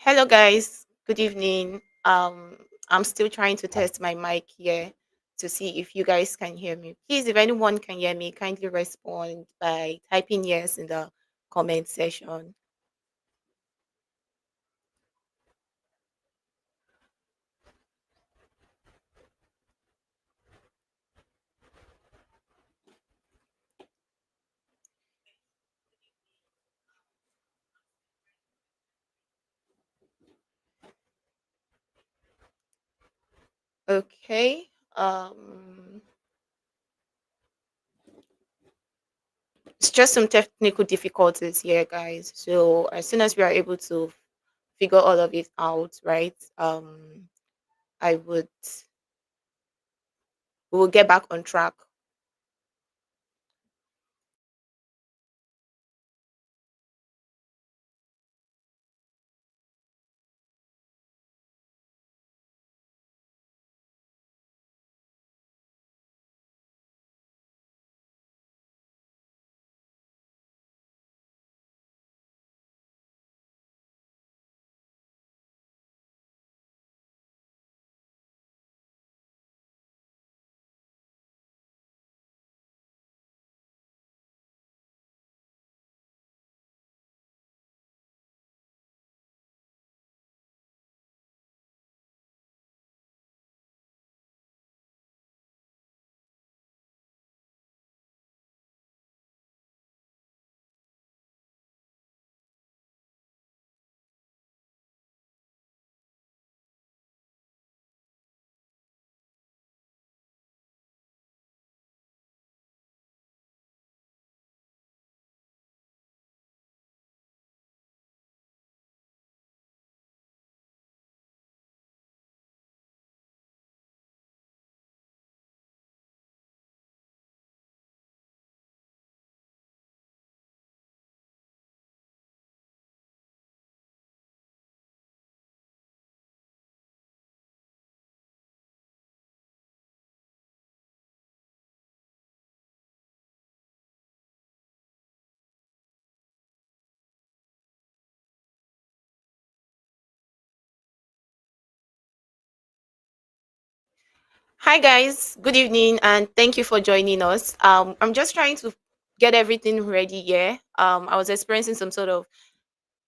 Hello, guys. Good evening. I'm still trying to test my mic here to see if you guys can hear me. Please, if anyone can hear me, kindly respond by typing yes in the comment section. Okay. It's just some technical difficulties here, guys. So as soon as we are able to figure all of it out, right? I would we will get back on track. Hi guys, good evening and thank you for joining us. I'm just trying to get everything ready here. I was experiencing some sort of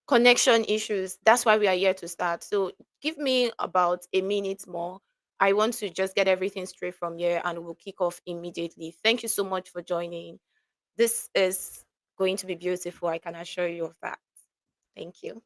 connection issues. That's why we are here to start. So give me about a minute more. I want to just get everything straight from here and we'll kick off immediately. Thank you so much for joining. This is going to be beautiful. I can assure you of that. Thank you.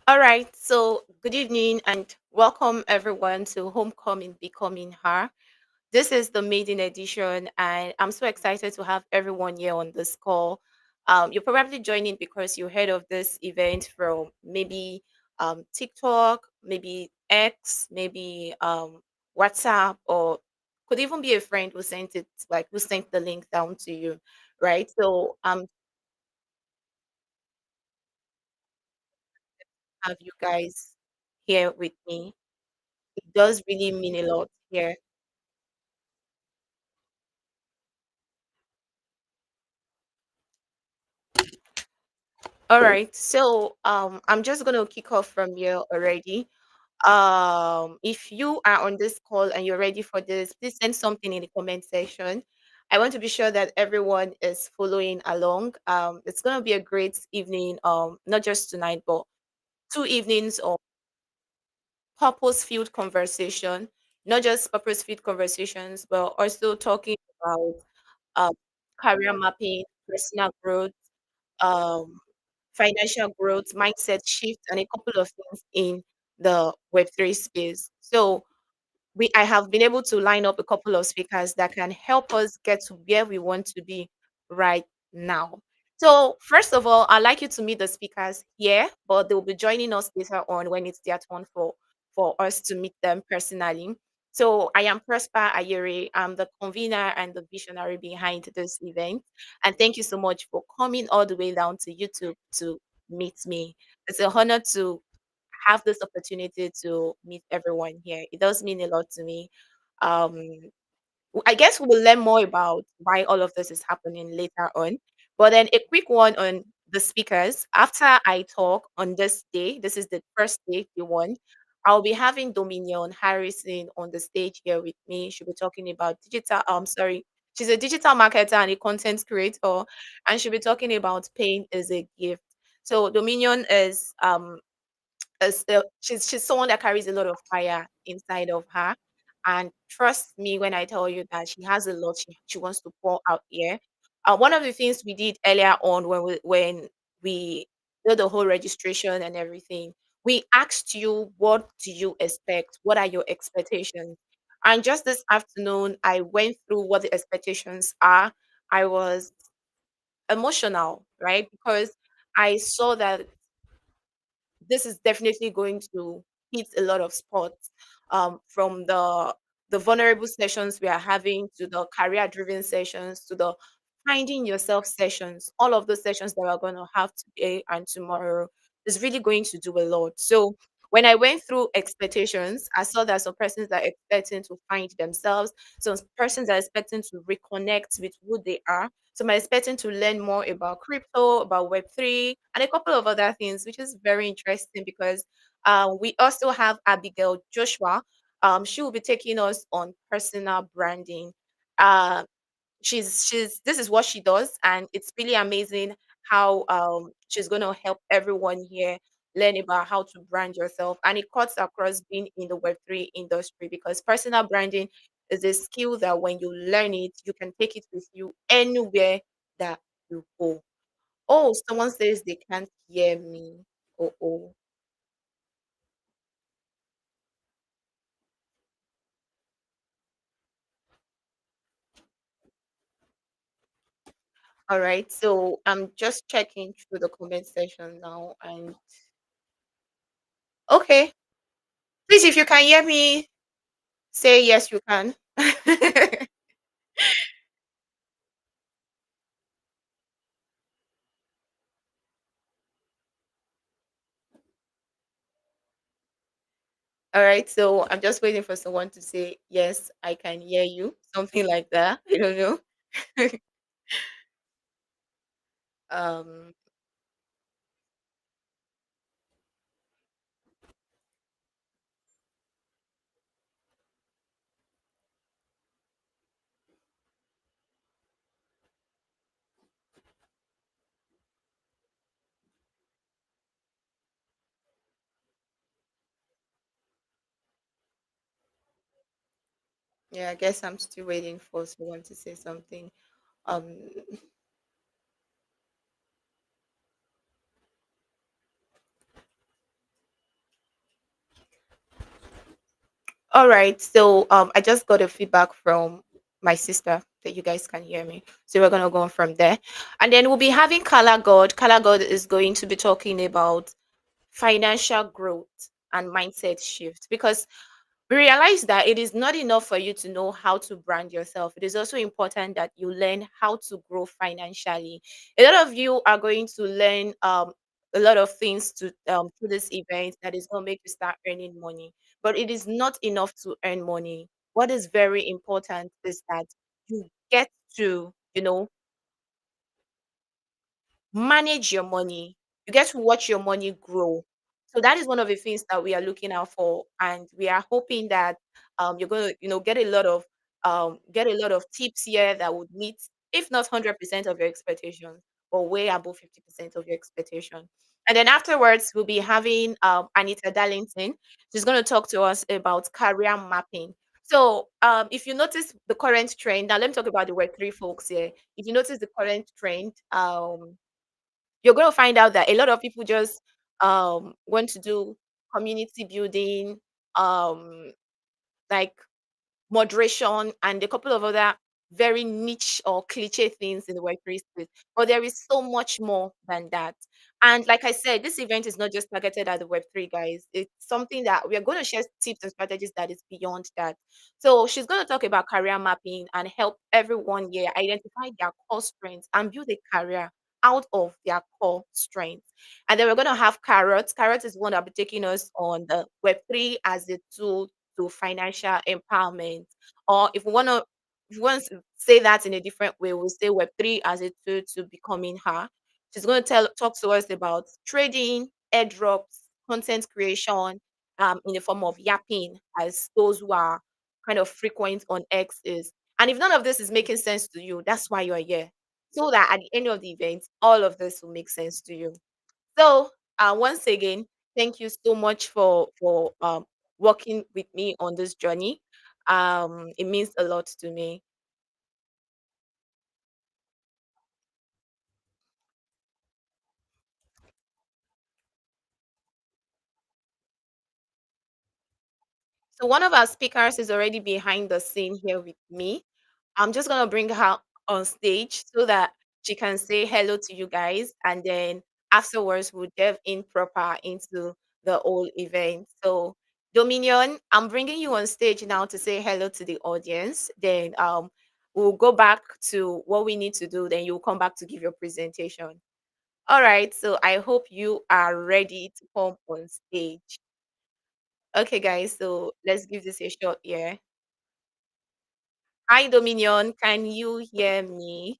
All right. So good evening and welcome everyone to Homecoming Becoming Her. This is the maiden edition, and I'm so excited to have everyone here on this call. You're probably joining because you heard of this event from maybe TikTok, maybe X, maybe WhatsApp, or could even be a friend who sent it, like who sent the link down to you, right? So have you guys here with me. It does really mean a lot here. All right. So I'm just gonna kick off from here already. If you are on this call and you're ready for this, please send something in the comment section. I want to be sure that everyone is following along. It's gonna be a great evening, not just tonight, but 2 evenings of purpose-filled conversation, not just purpose-filled conversations, but also talking about um, career mapping, personal growth, um, financial growth, mindset shift, and a couple of things in the Web3 space. So I have been able to line up a couple of speakers that can help us get to where we want to be right now. So first of all, I'd like you to meet the speakers here, but they'll be joining us later on when it's their turn for us to meet them personally. So I am Prosper Ayere. I'm the convener and the visionary behind this event. And thank you so much for coming all the way down to YouTube to meet me. It's an honor to have this opportunity to meet everyone here. It does mean a lot to me. Um, I guess we will learn more about why all of this is happening later on. But then a quick one on the speakers. After I talk on this day, this is the first day, the one, I'll be having Dominion Harrison on the stage here with me. She'll be talking about digital, sorry, she's a digital marketer and a content creator, and she'll be talking about pain is a gift. So Dominion is she's someone that carries a lot of fire inside of her. And trust me when I tell you that she has a lot she wants to pour out here. One of the things we did earlier on when we did the whole registration and everything, we asked you, what do you expect? What are your expectations? And just this afternoon, I went through what the expectations are. I was emotional, right? Because I saw that this is definitely going to hit a lot of spots, from the vulnerable sessions we are having to the career driven sessions to the finding yourself sessions. All of those sessions that we're going to have today and tomorrow is really going to do a lot. So when I went through expectations, I saw that some persons are expecting to find themselves, some persons are expecting to reconnect with who they are, some are expecting to learn more about crypto, about Web3, and a couple of other things, which is very interesting because we also have Abigail Joshua. She will be taking us on personal branding. Uh, she's this is what she does, and it's really amazing how she's going to help everyone here learn about how to brand yourself, and it cuts across being in the Web3 industry because personal branding is a skill that when you learn it, you can take it with you anywhere that you go. Oh, someone says they can't hear me. Oh, oh. All right. So I'm just checking through the comment section now. And okay, please, if you can hear me, say yes, you can. All right. So I'm just waiting for someone to say yes, I can hear you. Something like that. I don't know. um. Yeah. I guess I'm still waiting for someone to say something. Um. All right. So I just got a feedback from my sister that you guys can hear me. So we're gonna go on from there. And then we'll be having Color God. Color God is going to be talking about financial growth and mindset shift because we realize that it is not enough for you to know how to brand yourself. It is also important that you learn how to grow financially. A lot of you are going to learn a lot of things to through this event that is going to make you start earning money. But it is not enough to earn money. What is very important is that you get to, manage your money. You get to watch your money grow. So that is one of the things that we are looking out for, and we are hoping that you're going to get a lot of tips here that would meet, if not 100% of your expectations, but way above 50% of your expectation. And then afterwards, we'll be having Anita Darlington. She's going to talk to us about career mapping. So, if you notice the current trend, now let me talk about the Web3 folks here. If you notice the current trend, you're going to find out that a lot of people just want to do community building, um, like moderation, and a couple of other very niche or cliche things in the Web3 space. But there is so much more than that. And like I said, this event is not just targeted at the Web3 guys. It's something that we are going to share tips and strategies that is beyond that. So she's going to talk about career mapping and help everyone here identify their core strengths and build a career out of their core strengths. And then we're going to have Carrot. Carrot is one that will be taking us on the Web3 as a tool to financial empowerment. Or if we want to say that in a different way, we'll say Web3 as a tool to becoming her. She's going to talk to us about trading, airdrops, content creation, in the form of yapping, as those who are kind of frequent on X is. And if none of this is making sense to you, that's why you're here. So that at the end of the event, all of this will make sense to you. So, once again, thank you so much for working with me on this journey. It means a lot to me. So one of our speakers is already behind the scene here with me. I'm just gonna bring her on stage so that she can say hello to you guys, and then afterwards we'll delve in proper into the whole event. So Dominion, I'm bringing you on stage now to say hello to the audience. Then we'll go back to what we need to do. Then you'll come back to give your presentation. All right. So I hope you are ready to come on stage. Okay, guys. So let's give this a shot. Yeah. Hi, Dominion. Can you hear me?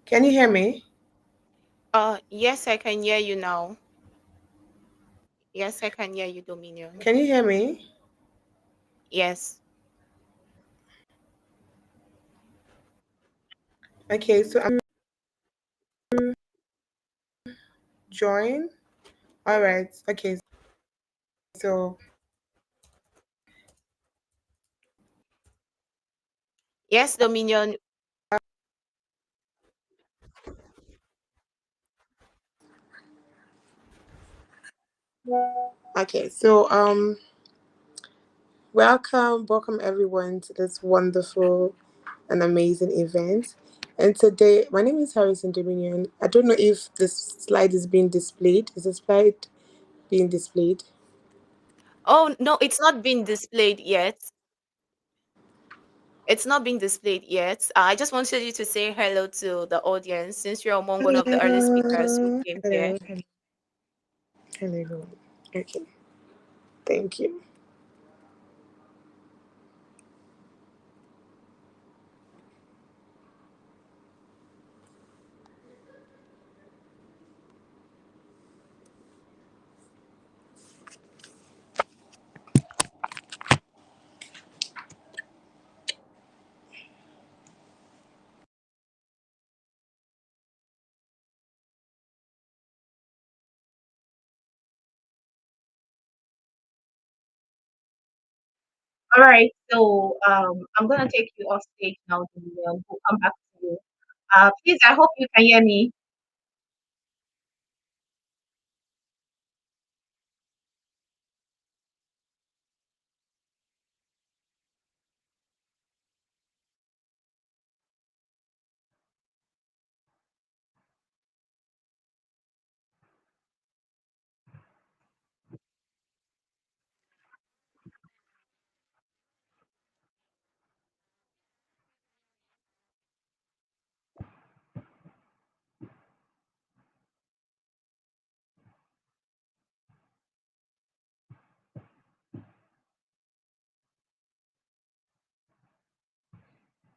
Can you hear me? Yes, I can hear you now. Yes, I can hear you, Dominion. Can you hear me? Yes. Okay, so I'm join. All right. Okay, so Yes, Dominion. welcome everyone to this wonderful and amazing event. And today, my name is Harrison Dominion. I don't know if this slide is being displayed. Is the slide being displayed? Oh, no, it's not been displayed yet. It's not being displayed yet. I just wanted you to say hello to the audience since you're among one of the early speakers who Hello, came here. hello, hello. Hello. Okay. Thank you. All right, so I'm gonna take you off stage now, Julian. We'll come back to you. Please, I hope you can hear me.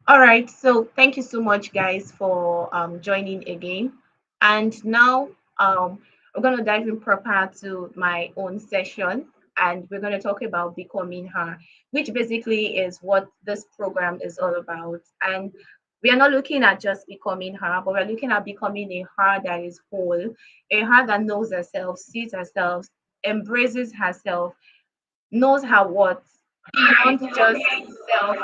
All right, so thank you so much, guys, for joining again. And now we're going to dive in proper to my own session, and we're going to talk about becoming her, which basically is what this program is all about. And we are not looking at just becoming her, but we're looking at becoming a her that is whole, a her that knows herself, sees herself, embraces herself, knows her worth beyond just self.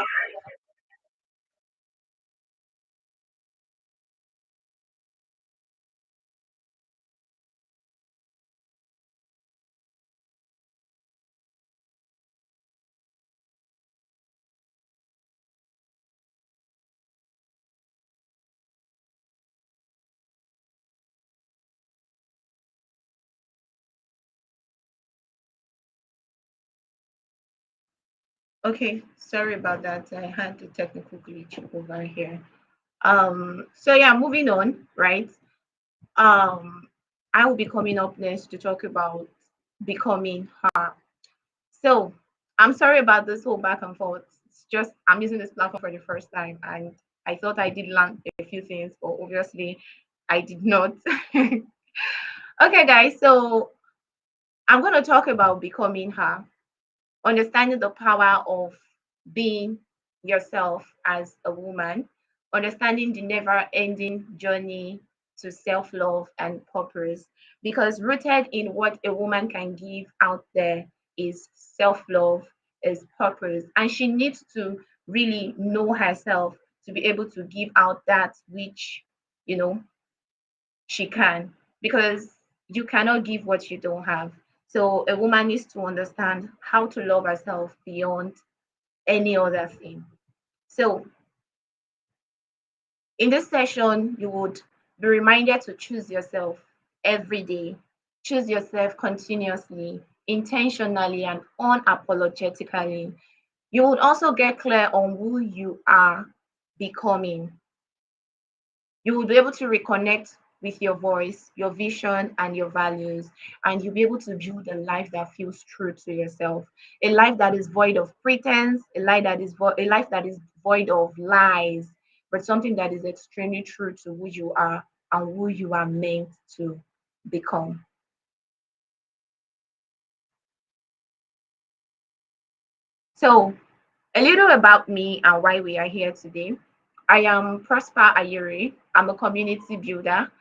Okay, sorry about that. I had a technical glitch over here. So yeah, moving on, right? Um, I will be coming up next to talk about becoming her. So I'm sorry about this whole back and forth. It's just I'm using this platform for the first time, and I thought I did learn a few things, but obviously I did not. Okay, guys, so I'm gonna talk about becoming her, understanding the power of being yourself as a woman, understanding the never ending journey to self love and purpose. Because rooted in what a woman can give out there is self love, is purpose. And she needs to really know herself to be able to give out that which, you know, she can, because you cannot give what you don't have. So a woman needs to understand how to love herself beyond any other thing. So in this session, you would be reminded to choose yourself every day, choose yourself continuously, intentionally, and unapologetically. You would also get clear on who you are becoming. You will be able to reconnect with your voice, your vision, and your values, and you'll be able to build a life that feels true to yourself, a life that is void of pretense, a life that is void of lies, but something that is extremely true to who you are and who you are meant to become. So, a little about me and why we are here today. I am Prosper Ayuri. I'm a community builder.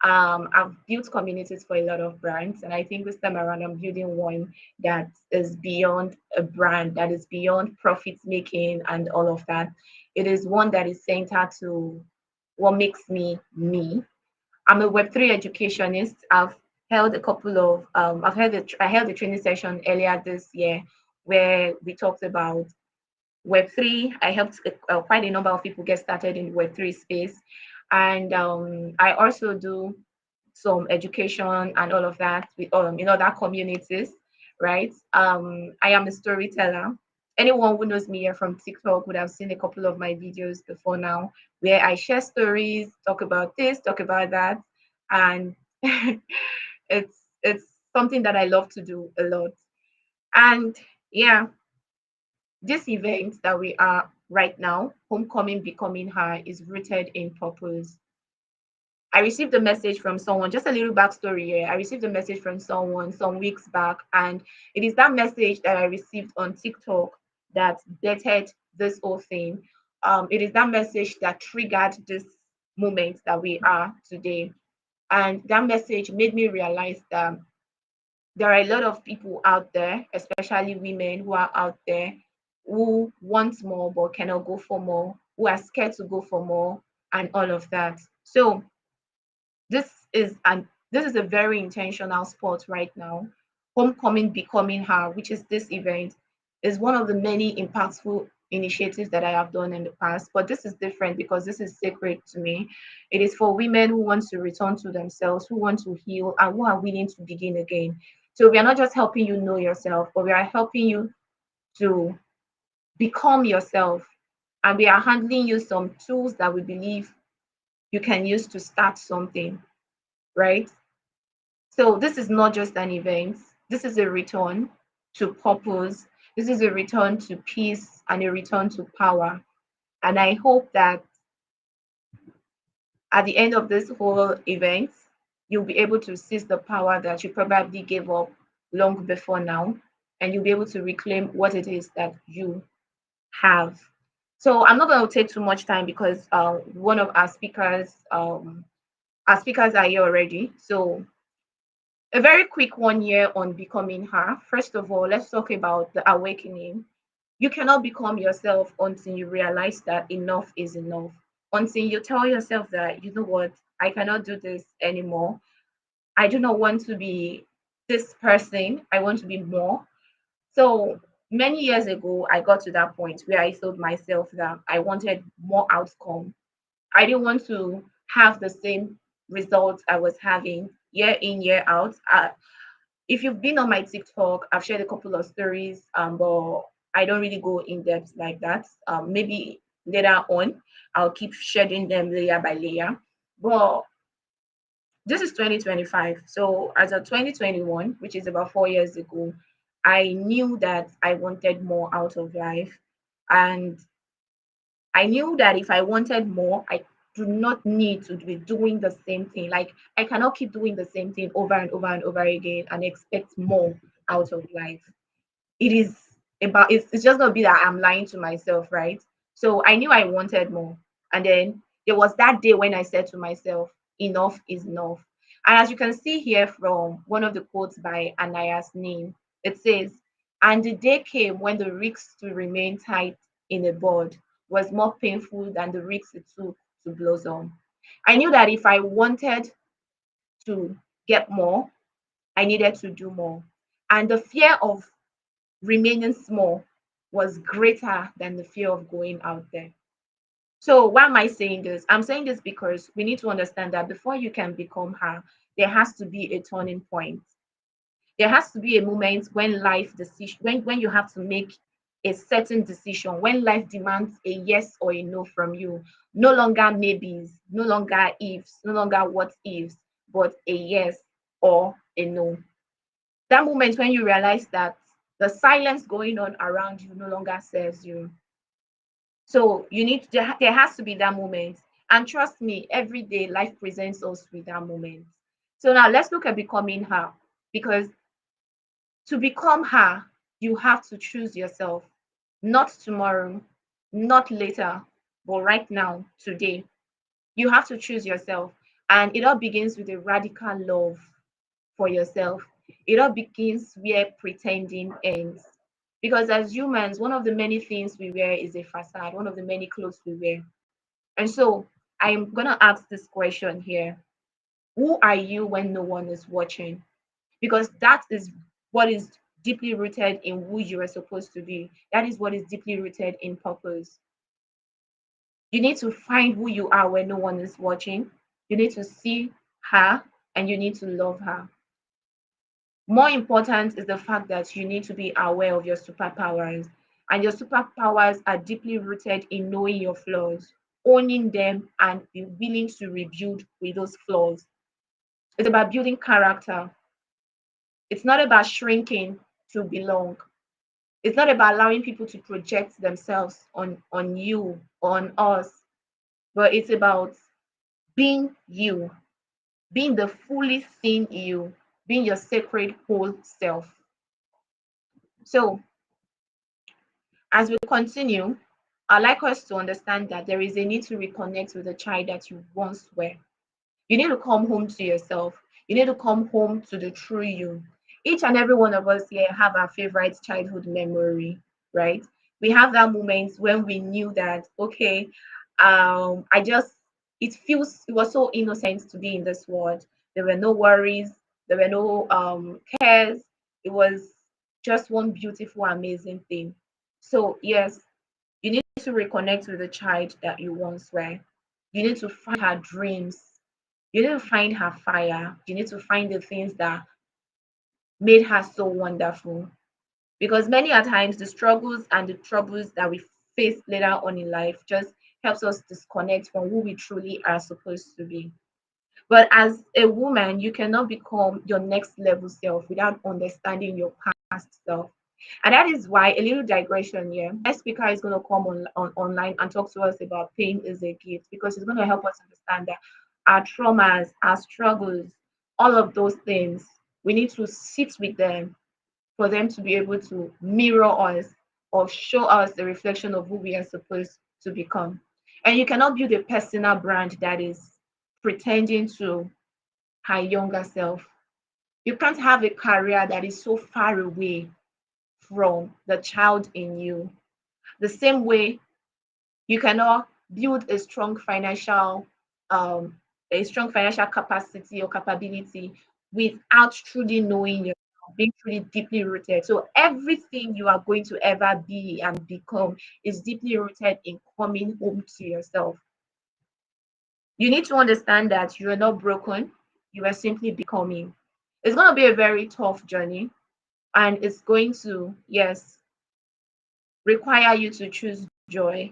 I've built communities for a lot of brands, and I think this time around I'm building one that is beyond a brand, that is beyond profit making and all of that. It is one that is centered to what makes me me. I'm a Web3 educationist. I've held a couple of I held a training session earlier this year where we talked about Web3. I helped quite a number of people get started in the Web3 space. And I also do some education and all of that with in other communities, right? I am a storyteller. Anyone who knows me here from TikTok would have seen a couple of my videos before now, where I share stories, talk about this, talk about that, and it's something that I love to do a lot. And yeah, this event that we are right now, Homecoming Becoming Her, is rooted in purpose. I received a message from someone, just a little backstory here. I received a message from someone some weeks back, and it is that message that I received on TikTok that dated this whole thing. It is that message that triggered this moment that we are today. And that message made me realize that there are a lot of people out there, especially women who are out there who want more but cannot go for more, who are scared to go for more, and all of that. So this this is a very intentional sport right now. Homecoming Becoming Her, which is this event, is one of the many impactful initiatives that I have done in the past. But this is different because this is sacred to me. It is for women who want to return to themselves, who want to heal, and who are willing to begin again. So we are not just helping you know yourself, but we are helping you to become yourself. And we are handling you some tools that we believe you can use to start something, right? So this is not just an event. This is a return to purpose. This is a return to peace and a return to power. And I hope that at the end of this whole event, you'll be able to seize the power that you probably gave up long before now, and you'll be able to reclaim what it is that you have. So I'm not going to take too much time because one of our speakers are here already. So a very quick one year on becoming her. First of all, let's talk about the awakening. You cannot become yourself until you realize that enough is enough. Until you tell yourself that, you know what, I cannot do this anymore. I do not want to be this person. I want to be more. So many years ago, I got to that point where I told myself that I wanted more outcome. I didn't want to have the same results I was having year in, year out. If you've been on my TikTok, I've shared a couple of stories, but I don't really go in depth like that. Maybe later on, I'll keep shedding them layer by layer. But this is 2025. So as of 2021, which is about 4 years ago, I knew that I wanted more out of life. And I knew that if I wanted more, I do not need to be doing the same thing. Like I cannot keep doing the same thing over and over and over again and expect more out of life. It is about it's just gonna be that I'm lying to myself, right? So I knew I wanted more. And then there was that day when I said to myself, enough is enough. And as you can see here from one of the quotes by Anaya's name, it says, and the day came when the risk to remain tight in a bud was more painful than the risk it took to blossom. I knew that if I wanted to get more, I needed to do more. And the fear of remaining small was greater than the fear of going out there. So, why am I saying this? I'm saying this because we need to understand that before you can become her, there has to be a turning point. There has to be a moment when life decision, when you have to make a certain decision, when life demands a yes or a no from you. No longer maybes, no longer ifs, no longer what ifs, but a yes or a no. That moment when you realize that the silence going on around you no longer serves you. So you need there has to be that moment. And trust me, every day life presents us with that moment. So now let's look at becoming her. Because to become her, you have to choose yourself. Not tomorrow, not later, but right now, today. You have to choose yourself. And it all begins with a radical love for yourself. It all begins where pretending ends. Because as humans, one of the many things we wear is a facade, one of the many clothes we wear. And so I'm going to ask this question here. Who are you when no one is watching? Because that is what is deeply rooted in who you are supposed to be. That is what is deeply rooted in purpose. You need to find who you are when no one is watching. You need to see her and you need to love her. More important is the fact that you need to be aware of your superpowers. And your superpowers are deeply rooted in knowing your flaws, owning them, and be willing to rebuild with those flaws. It's about building character. It's not about shrinking to belong. It's not about allowing people to project themselves on you, on us, but it's about being you, being the fully seen you, being your sacred whole self. So, as we continue, I'd like us to understand that there is a need to reconnect with the child that you once were. You need to come home to yourself. You need to come home to the true you. Each and every one of us here have our favorite childhood memory, right? We have that moment when we knew that, okay, I just, it was so innocent to be in this world. There were no worries, there were no cares. It was just one beautiful, amazing thing. So, yes, you need to reconnect with the child that you once were. You need to find her dreams. You need to find her fire. You need to find the things that made her so wonderful. Because many a times the struggles and the troubles that we face later on in life just helps us disconnect from who we truly are supposed to be. But as a woman, you cannot become your next level self without understanding your past self. And that is why a little digression here. Next speaker is going to come online and talk to us about pain is a gift because it's going to help us understand that our traumas, our struggles, all of those things, we need to sit with them for them to be able to mirror us or show us the reflection of who we are supposed to become. And you cannot build a personal brand that is pretending to her younger self. You can't have a career that is so far away from the child in you. The same way you cannot build um, a strong financial capacity or capability without truly knowing yourself, being truly deeply rooted. So everything you are going to ever be and become is deeply rooted in coming home to yourself. You need to understand that you are not broken, you are simply becoming. It's going to be a very tough journey, and it's going to, yes, require you to choose joy,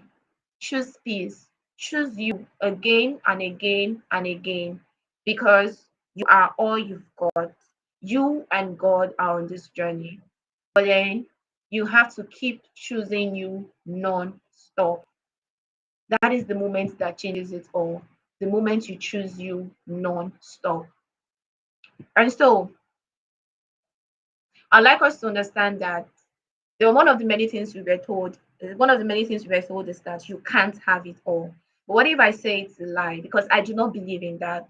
choose peace, choose you again and again and again because you are all you've got. You and God are on this journey, but then you have to keep choosing you non-stop. That is the moment that changes it all. The moment you choose you non-stop. And so I'd like us to understand that one of the many things we were told, one of the many things we were told is that you can't have it all. But what if I say it's a lie? Because I do not believe in that.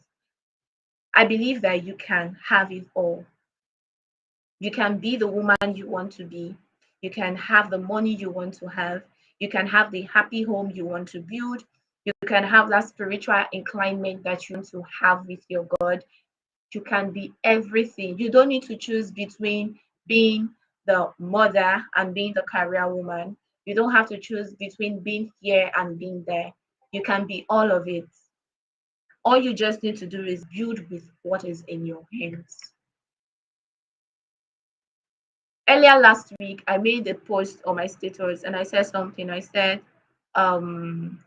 I believe that you can have it all. You can be the woman you want to be. You can have the money you want to have. You can have the happy home you want to build. You can have that spiritual inclination that you want to have with your God. You can be everything. You don't need to choose between being the mother and being the career woman. You don't have to choose between being here and being there. You can be all of it. All you just need to do is build with what is in your hands. Earlier last week, I made a post on my status and I said something. I said, um,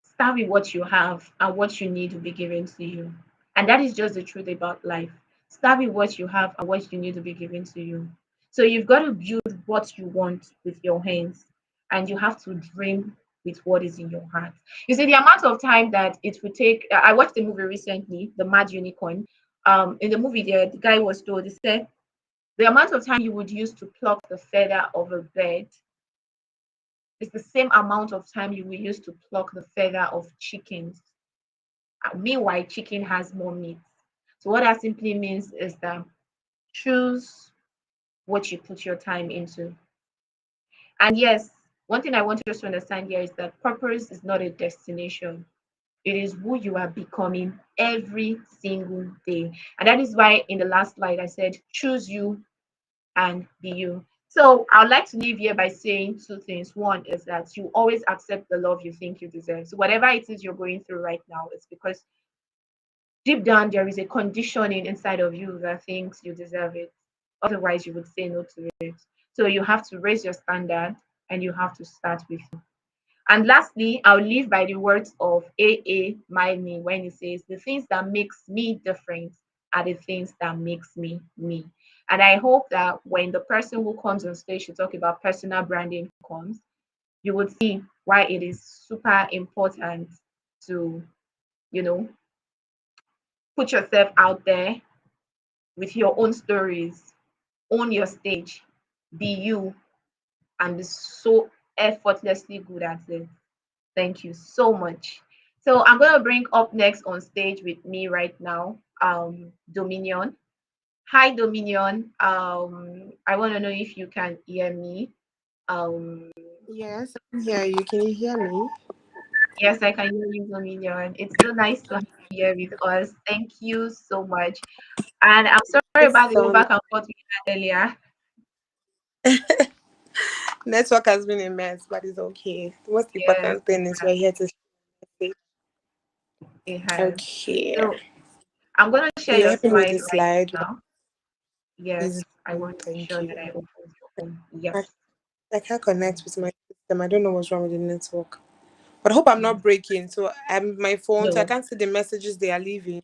start with what you have and what you need will be given to you. And that is just the truth about life. Start with what you have and what you need to be given to you. So you've got to build what you want with your hands and you have to dream with what is in your heart. You see, the amount of time that it would take, I watched the movie recently, The Mad Unicorn. In the movie, there, the guy was told, he said, the amount of time you would use to pluck the feather of a bird is the same amount of time you will use to pluck the feather of chickens. Meanwhile, chicken has more meat. So what that simply means is that choose what you put your time into. And yes, one thing I want you to understand here is that purpose is not a destination. It is who you are becoming every single day. And that is why in the last slide I said, choose you and be you. So I would like to leave here by saying two things. One is that you always accept the love you think you deserve. So whatever it is you're going through right now, it's because deep down there is a conditioning inside of you that thinks you deserve it. Otherwise, you would say no to it. So you have to raise your standard and you have to start with you. And lastly, I'll leave by the words of A.A. Milne when he says, the things that makes me different are the things that makes me me. And I hope that when the person who comes on stage to talk about personal branding comes, you would see why it is super important to, you know, put yourself out there with your own stories, own your stage, be you, and be so effortlessly good at it. Thank you so much. So I'm gonna bring up next on stage with me right now, Dominion. Hi, Dominion. I want to know if you can hear me. Um, Yes, I can hear you. Can you hear me? yes, I can hear you, Dominion. It's so nice to have you here with us. Thank you so much. And I'm sorry It's about the so whole back and forth we had earlier. network has been a mess, but it's okay. The most Yes, important thing is we're here to say, it has. okay. So I'm gonna So share you're your helping me with slide the right slide. now. Yes, Please I do. want to make Thank sure that you. I open your own. I, Yes. I can't connect with my system. I don't know what's wrong with the network. But I hope I'm not Mm. breaking. So I'm my phone, so I No, can't see the messages they are leaving.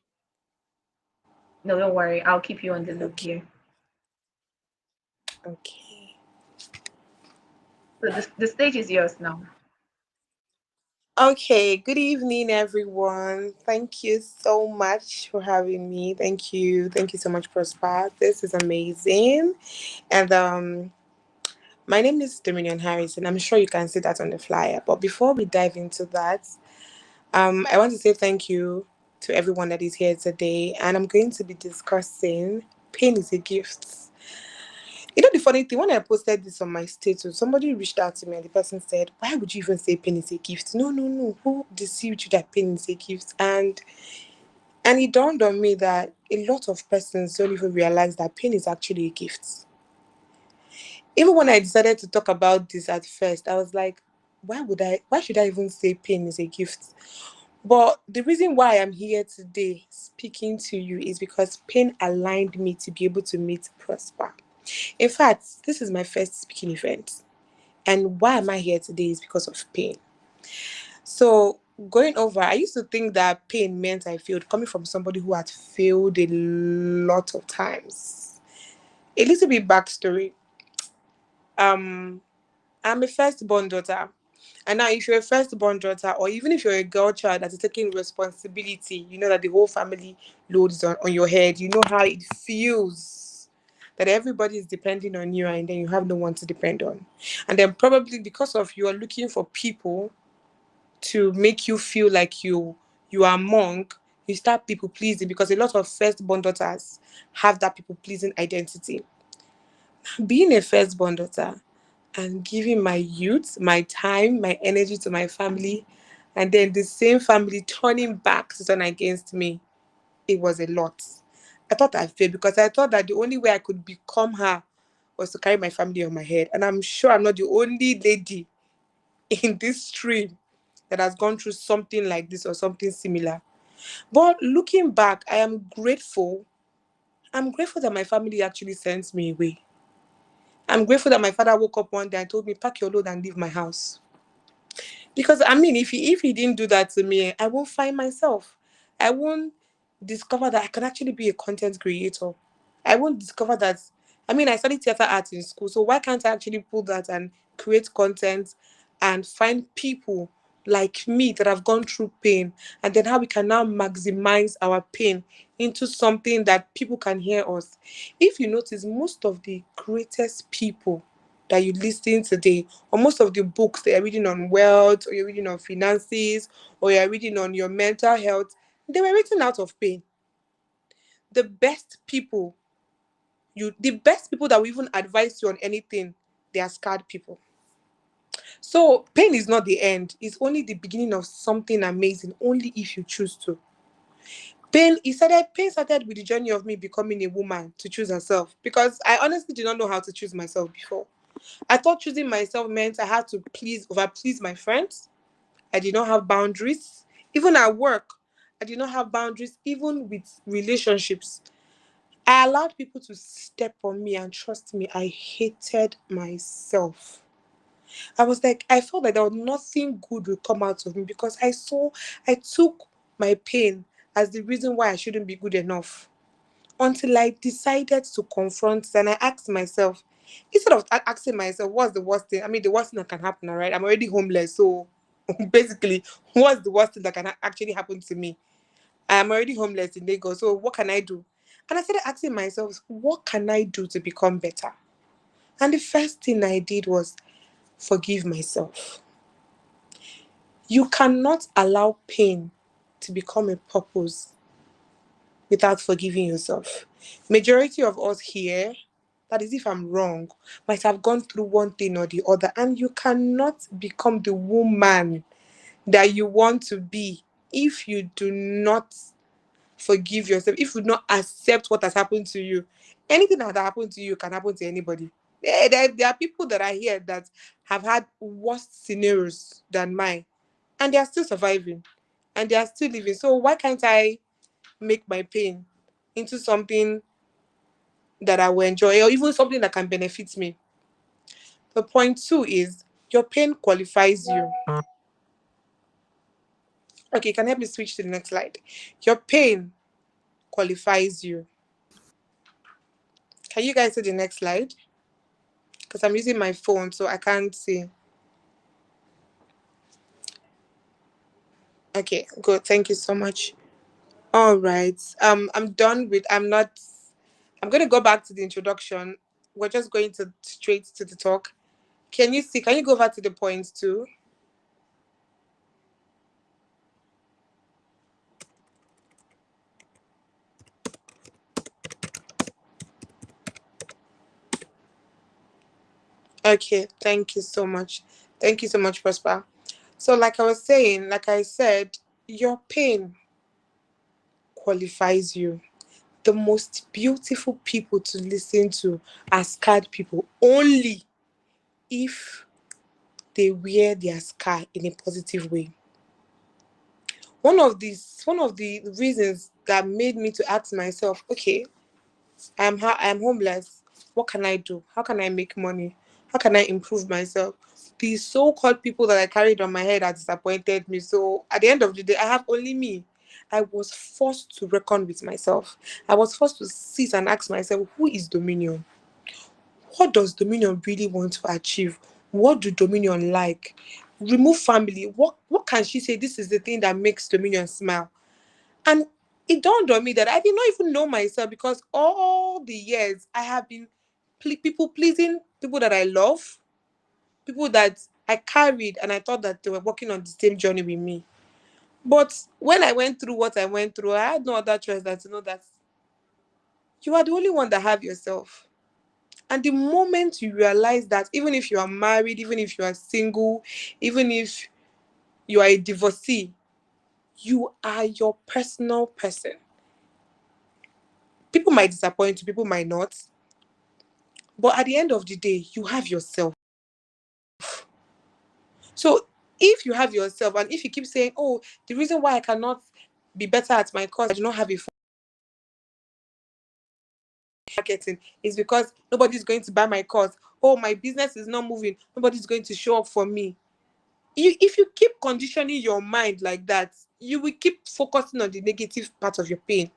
no, don't worry. I'll keep you on the loop Okay. here. Okay. So the stage is yours now. Okay, good evening, everyone. Thank you so much for having me. Thank you. Thank you so much, Prosper. This is amazing. And my name is Dominion Harris, and I'm sure you can see that on the flyer. But before we dive into that, I want to say thank you to everyone that is here today. And I'm going to be discussing pain is a gift. You know the funny thing, when I posted this on my status, somebody reached out to me and the person said, "Why would you even say pain is a gift? No, no, no. Who deceived you that pain is a gift?" And it dawned on me that a lot of persons don't even realize that pain is actually a gift. Even when I decided to talk about this at first, I was like, why should I even say pain is a gift? But the reason why I'm here today speaking to you is because pain aligned me to be able to meet Prosper. In fact, this is my first speaking event. And why am I here today is because of pain. So, going over, I used to think that pain meant I failed, coming from somebody who had failed a lot of times. A little bit backstory. Um, I'm a firstborn daughter. And now, if you're a firstborn daughter, or even if you're a girl child that is taking responsibility, you know that the whole family load is on your head. You know how it feels that everybody is depending on you and then you have no one to depend on. And then, probably because of you are looking for people to make you feel like you are monk, you start people pleasing because a lot of firstborn daughters have that people pleasing identity. Being a firstborn daughter and giving my youth, my time, my energy to my family, and then the same family turning back to turn against me, it was a lot. I thought I failed because I thought that the only way I could become her was to carry my family on my head. And I'm sure I'm not the only lady in this stream that has gone through something like this or something similar. But looking back, I am grateful. I'm grateful that my family actually sent me away. I'm grateful that my father woke up one day and told me, pack your load and leave my house. Because I mean, if he didn't do that to me, I won't find myself. I won't discover that I can actually be a content creator. I won't discover that. I mean, I studied theater arts in school, so why can't I actually pull that and create content and find people like me that have gone through pain, and then how we can now maximize our pain into something that people can hear us. If you notice, most of the greatest people that you listen today, or most of the books that you're reading on wealth, or you're reading on finances, or you're reading on your mental health, they were written out of pain. The best people, the best people that will even advise you on anything, they are scarred people. So pain is not the end. It's only the beginning of something amazing, only if you choose to. Pain started with the journey of me becoming a woman to choose herself. Because I honestly did not know how to choose myself before. I thought choosing myself meant I had to over please my friends. I did not have boundaries. Even at work, I did not have boundaries, even with relationships. I allowed people to step on me, and trust me, I hated myself. I was like, I felt like there was nothing good would come out of me because I took my pain as the reason why I shouldn't be good enough. until I decided to confront it. And I asked myself, instead of asking myself, what's the worst thing? I mean, the worst thing that can happen, all right? I'm already homeless. So basically, what's the worst thing that can actually happen to me? I'm already homeless in Lagos. So what can I do? And I started asking myself, what can I do to become better? And the first thing I did was forgive myself. You cannot allow pain to become a purpose without forgiving yourself. Majority of us here, that is if I'm wrong, might have gone through one thing or the other, and you cannot become the woman that you want to be if you do not forgive yourself, if you do not accept what has happened to you. Anything that happened to you can happen to anybody. There are people that are here that have had worse scenarios than mine, and they are still surviving and they are still living. So why can't I make my pain into something that I will enjoy, or even something that can benefit me? The point two is your pain qualifies you. Okay, can I help me switch to the next slide? Your pain qualifies you. Can you guys see the next slide? Because I'm using my phone, so I can't see. Okay, good. Thank you so much. All right. I'm done with. I'm not. I'm going to go back to the introduction. We're just going to straight to the talk. Can you see? Can you go over to the points too? Okay. Thank you so much. Thank you so much, Prosper. So, like I was saying, like I said, your pain qualifies you. The most beautiful people to listen to are scarred people only if they wear their scar in a positive way. One of the reasons that made me to ask myself, okay, I'm homeless. What can I do? How can I make money? How can I improve myself? The so-called people that I carried on my head have disappointed me. So at the end of the day, I have only me. I was forced to reckon with myself. I was forced to sit and ask myself, who is Dominion? What does Dominion really want to achieve? What do Dominion like? Remove family. What can she say? This is the thing that makes Dominion smile. And it dawned on me that I did not even know myself, because all the years I have been people pleasing people that I love, people that I carried, and I thought that they were working on the same journey with me. But when I went through what I went through, I had no other choice than to know that you are the only one that have yourself. And the moment you realize that, even if you are married, even if you are single, even if you are a divorcee, you are your personal person. People might disappoint you, people might not. But at the end of the day, you have yourself. So if you have yourself, and if you keep saying, oh, the reason why I cannot be better at my course, I do not have a marketing, is because nobody's going to buy my course. Oh, my business is not moving. Nobody's going to show up for me. If you keep conditioning your mind like that, you will keep focusing on the negative part of your pain.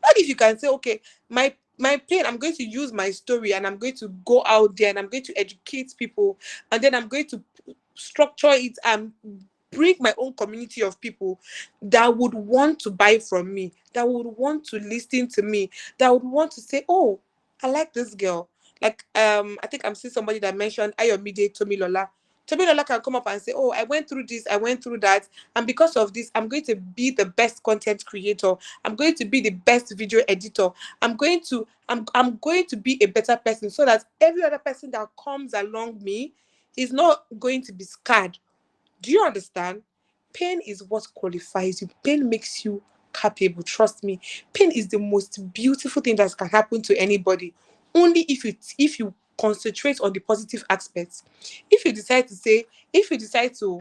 What if you can say, okay, my pain, I'm going to use my story, and I'm going to go out there, and I'm going to educate people, and then I'm going to structure it and bring my own community of people that would want to buy from me, that would want to listen to me, that would want to say, oh, I like this girl. Like I think I'm seeing somebody that mentioned Ayomide Tomilola. Tomilola can come up and say, oh, I went through this, I went through that, and because of this, I'm going to be the best content creator. I'm going to be the best video editor. I'm going to be a better person, so that every other person that comes along me is not going to be scarred. Do you understand? Pain is what qualifies you. Pain makes you capable. Trust me. Pain is the most beautiful thing that can happen to anybody. Only if you concentrate on the positive aspects. If you decide to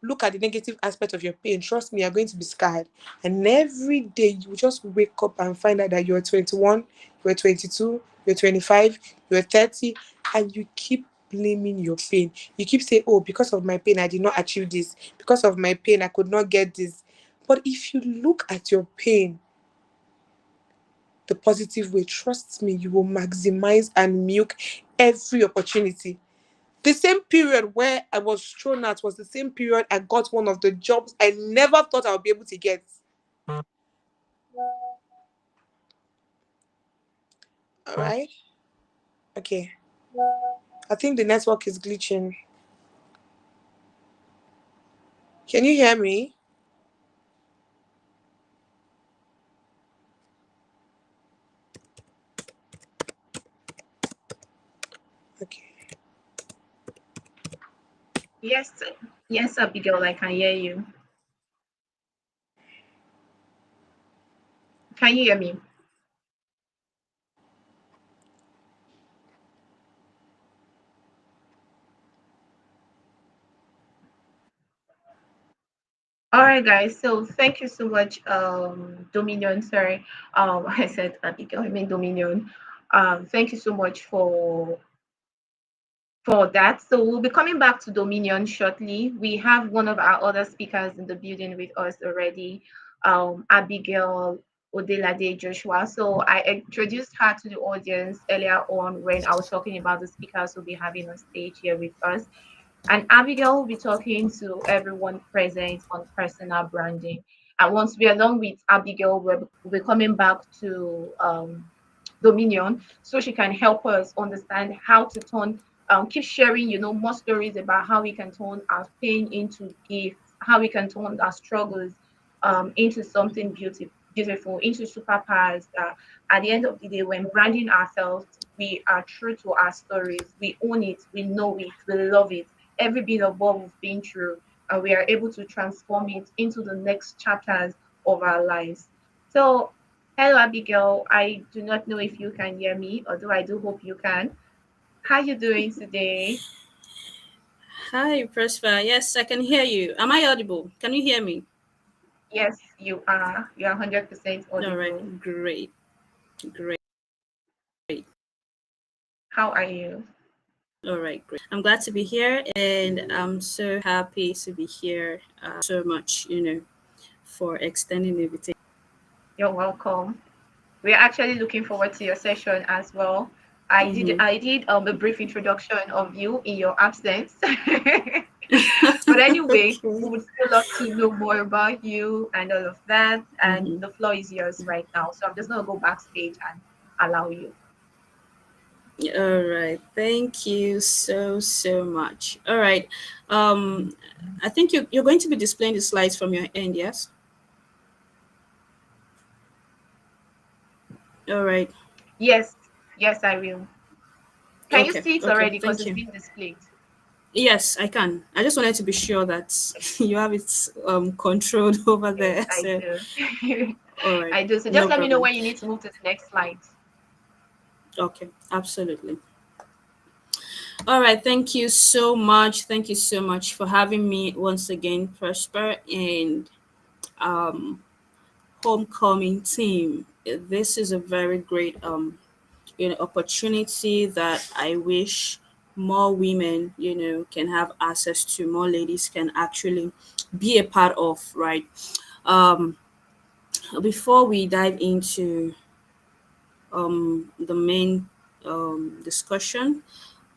look at the negative aspect of your pain, trust me, you're going to be scarred. And every day you just wake up and find out that you're 21, you're 22, you're 25, you're 30, and you keep blaming your pain. You keep saying, oh, because of my pain, I did not achieve this. Because of my pain, I could not get this. But if you look at your pain the positive way, trust me, you will maximize and milk every opportunity. The same period where I was thrown out was the same period I got one of the jobs I never thought I would be able to get. All right. Okay. I think the network is glitching. Can you hear me? Okay. Yes, yes, Abigail, I can hear you. Can you hear me? All right, guys. So thank you so much, Dominion. Sorry, I said Abigail. I mean Dominion. Thank you so much for that. So we'll be coming back to Dominion shortly. We have one of our other speakers in the building with us already, Abigail Odelade Joshua. So I introduced her to the audience earlier on when I was talking about the speakers who'll be having on stage here with us. And Abigail will be talking to everyone present on personal branding. And once we are done with Abigail, we'll be coming back to Dominion so she can help us understand how to turn, keep sharing, more stories about how we can turn our pain into gifts, how we can turn our struggles into something beautiful, into superpowers. At the end of the day, when branding ourselves, we are true to our stories. We own it, we know it, we love it. Every bit of what we've been through, and we are able to transform it into the next chapters of our lives. So, hello, Abigail. I do not know if you can hear me, although I do hope you can. How you doing today? Hi, Prosper. Yes, I can hear you. Am I audible? Can you hear me? Yes, you are. You are 100% All right, audible. great, great. How are you? All right, great. I'm glad to be here, and I'm so happy to be here. So much, for extending the invitation. You're welcome. We're actually looking forward to your session as well. I did Mm-hmm. I did a brief introduction of you in your absence. But anyway, Okay. we would still love to know more about you and all of that. And Mm-hmm. the floor is yours right now. So I'm just gonna go backstage and allow you. All right. Thank you so much. All right. Um, I think you're going to be displaying the slides from your end. Yes. All right. Yes, yes, I will. Can you Okay. see it Okay. already? Because Thank it's you. being displayed. Yes, I can. I just wanted to be sure that you have it controlled over Yes, there. I So, do. all right, I do. So just no let me know problem. when you need to move to the next slide. Okay, absolutely. All right, thank you so much. Thank you so much for having me once again, Prosper and um, Homecoming team. This is a very great opportunity that I wish more women can have access to, more ladies can actually be a part of, right? um Before we dive into the main discussion,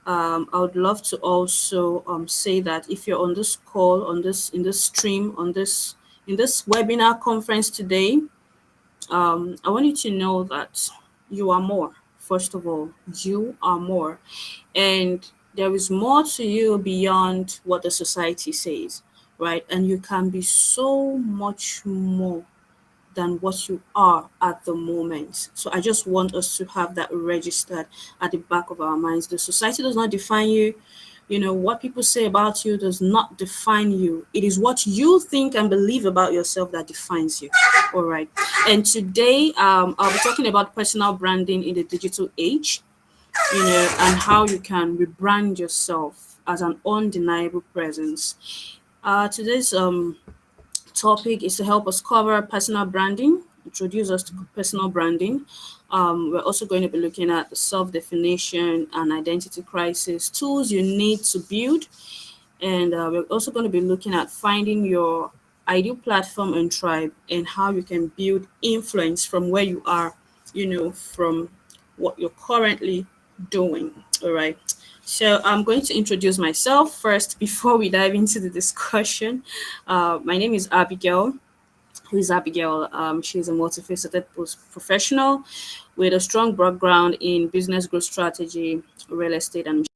I would love to also say that if you're on this call, on this in this stream, on this in this webinar conference today, I want you to know that you are more. First of all, you are more, and there is more to you beyond what the society says, right? And you can be so much more than what you are at the moment. So I just want us to have that registered at the back of our minds. The society does not define you. What people say about you does not define you. It is what you think and believe about yourself that defines you. All right. And today, I'll be talking about personal branding in the digital age, and how you can rebrand yourself as an undeniable presence. Today's topic is to help us cover personal branding, introduce us to personal branding. We're also going to be looking at the self definition and identity crisis, tools you need to build. And we're also going to be looking at finding your ideal platform and tribe and how you can build influence from where you are from what you're currently doing. All right. So I'm going to introduce myself first before we dive into the discussion. My name is Abigail. Who is Abigail? She's a multifaceted professional with a strong background in business growth strategy, real estate, and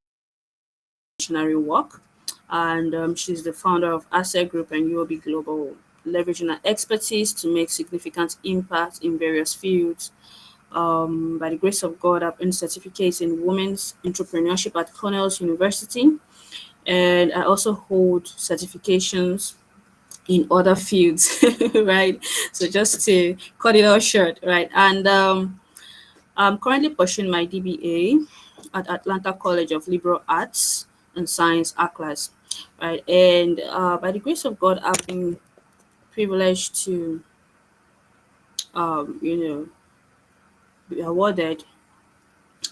missionary work. And she's the founder of Asset Group and UOB Global, leveraging her expertise to make significant impact in various fields. By the grace of God, I've earned certificates in women's entrepreneurship at Cornell's University, and I also hold certifications in other fields, right? So just to cut it all short, right? And I'm currently pursuing my DBA at Atlanta College of Liberal Arts and Science, ACLAS, right? And by the grace of God, I've been privileged to, be awarded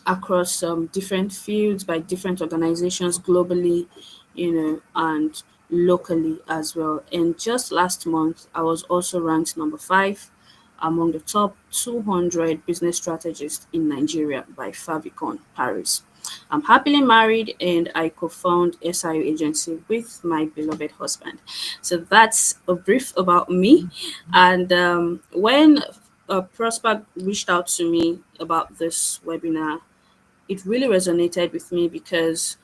across different fields by different organizations globally, and locally as well. And just last month, I was also ranked number 5 among the top 200 business strategists in Nigeria by Favicon Paris. I'm happily married and I co-found SIU agency with my beloved husband. So that's a brief about me. And when Prosper reached out to me about this webinar, it really resonated with me because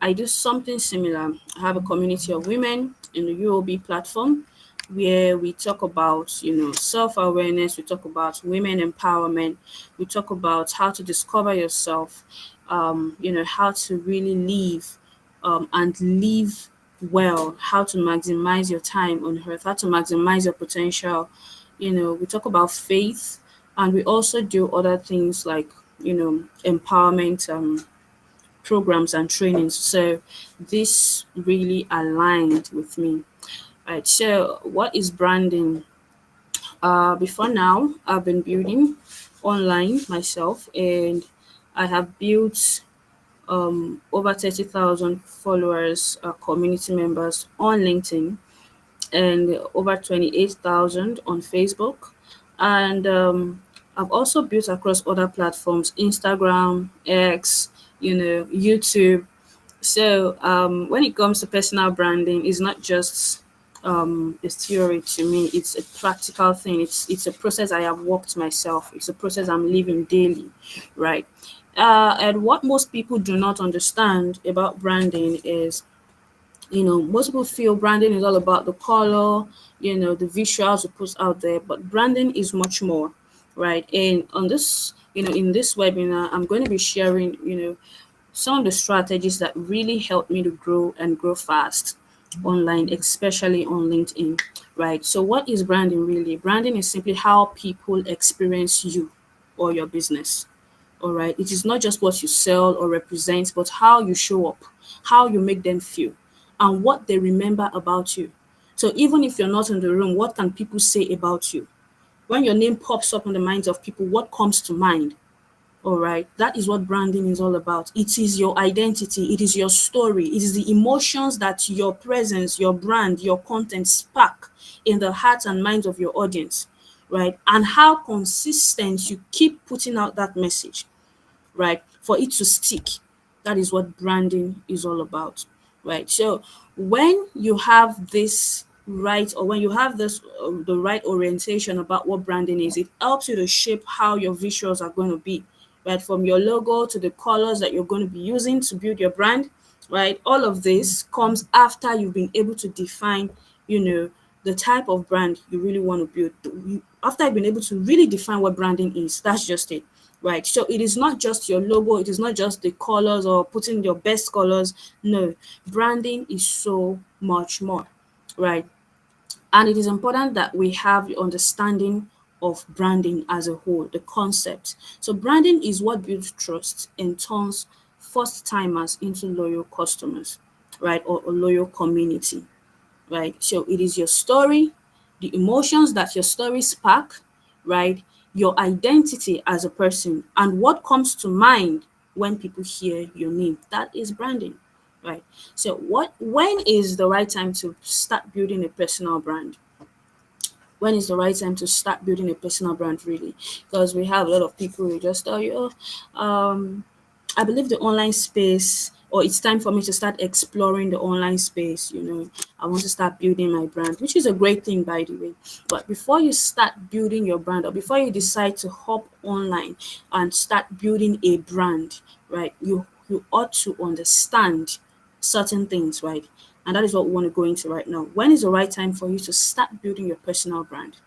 I do something similar. I have a community of women in the UOB platform where we talk about, self-awareness, we talk about women empowerment, we talk about how to discover yourself, how to really live and live well, how to maximize your time on earth, how to maximize your potential. We talk about faith and we also do other things like, empowerment programs and trainings. So this really aligned with me. Right. So what is branding? Before now, I've been building online myself, and I have built over 30,000 followers, community members on LinkedIn, and over 28,000 on Facebook. And I've also built across other platforms: Instagram, X, YouTube. So when it comes to personal branding, it's not just a theory to me. It's a practical thing. It's a process I have walked myself. It's a process I'm living daily, right? And what most people do not understand about branding is, most people feel branding is all about the color, the visuals we put out there, but branding is much more, right? And on this, in this webinar, I'm going to be sharing, some of the strategies that really helped me to grow and grow fast online, especially on LinkedIn, right? So, what is branding really? Branding is simply how people experience you or your business. All right. It is not just what you sell or represent, but how you show up, how you make them feel, and what they remember about you. So, even if you're not in the room, what can people say about you? When your name pops up in the minds of people, what comes to mind? All right. That is what branding is all about. It is your identity, it is your story, it is the emotions that your presence, your brand, your content spark in the hearts and minds of your audience, right? And how consistent you keep putting out that message, right? For it to stick. That is what branding is all about, right? So when you have this right, or when you have this the right orientation about what branding is, it helps you to shape how your visuals are going to be, right? From your logo to the colors that you're going to be using to build your brand, right? All of this comes after you've been able to define, the type of brand you really want to build. After you've been able to really define what branding is, that's just it, right? So it is not just your logo, it is not just the colors or putting your best colors. No, branding is so much more, right? And it is important that we have the understanding of branding as a whole, the concept. So branding is what builds trust and turns first timers into loyal customers, right? Or a loyal community, right? So it is your story, the emotions that your story spark, right? Your identity as a person and what comes to mind when people hear your name. That is branding, right? So when is the right time to start building a personal brand? When is the right time to start building a personal brand, really? Because we have a lot of people who just tell you, oh, I believe the online space, or it's time for me to start exploring the online space. I want to start building my brand, which is a great thing, by the way. But before you start building your brand, or before you decide to hop online and start building a brand, right, you ought to understand certain things, right? And that is what we want to go into right now. When is the right time for you to start building your personal brand?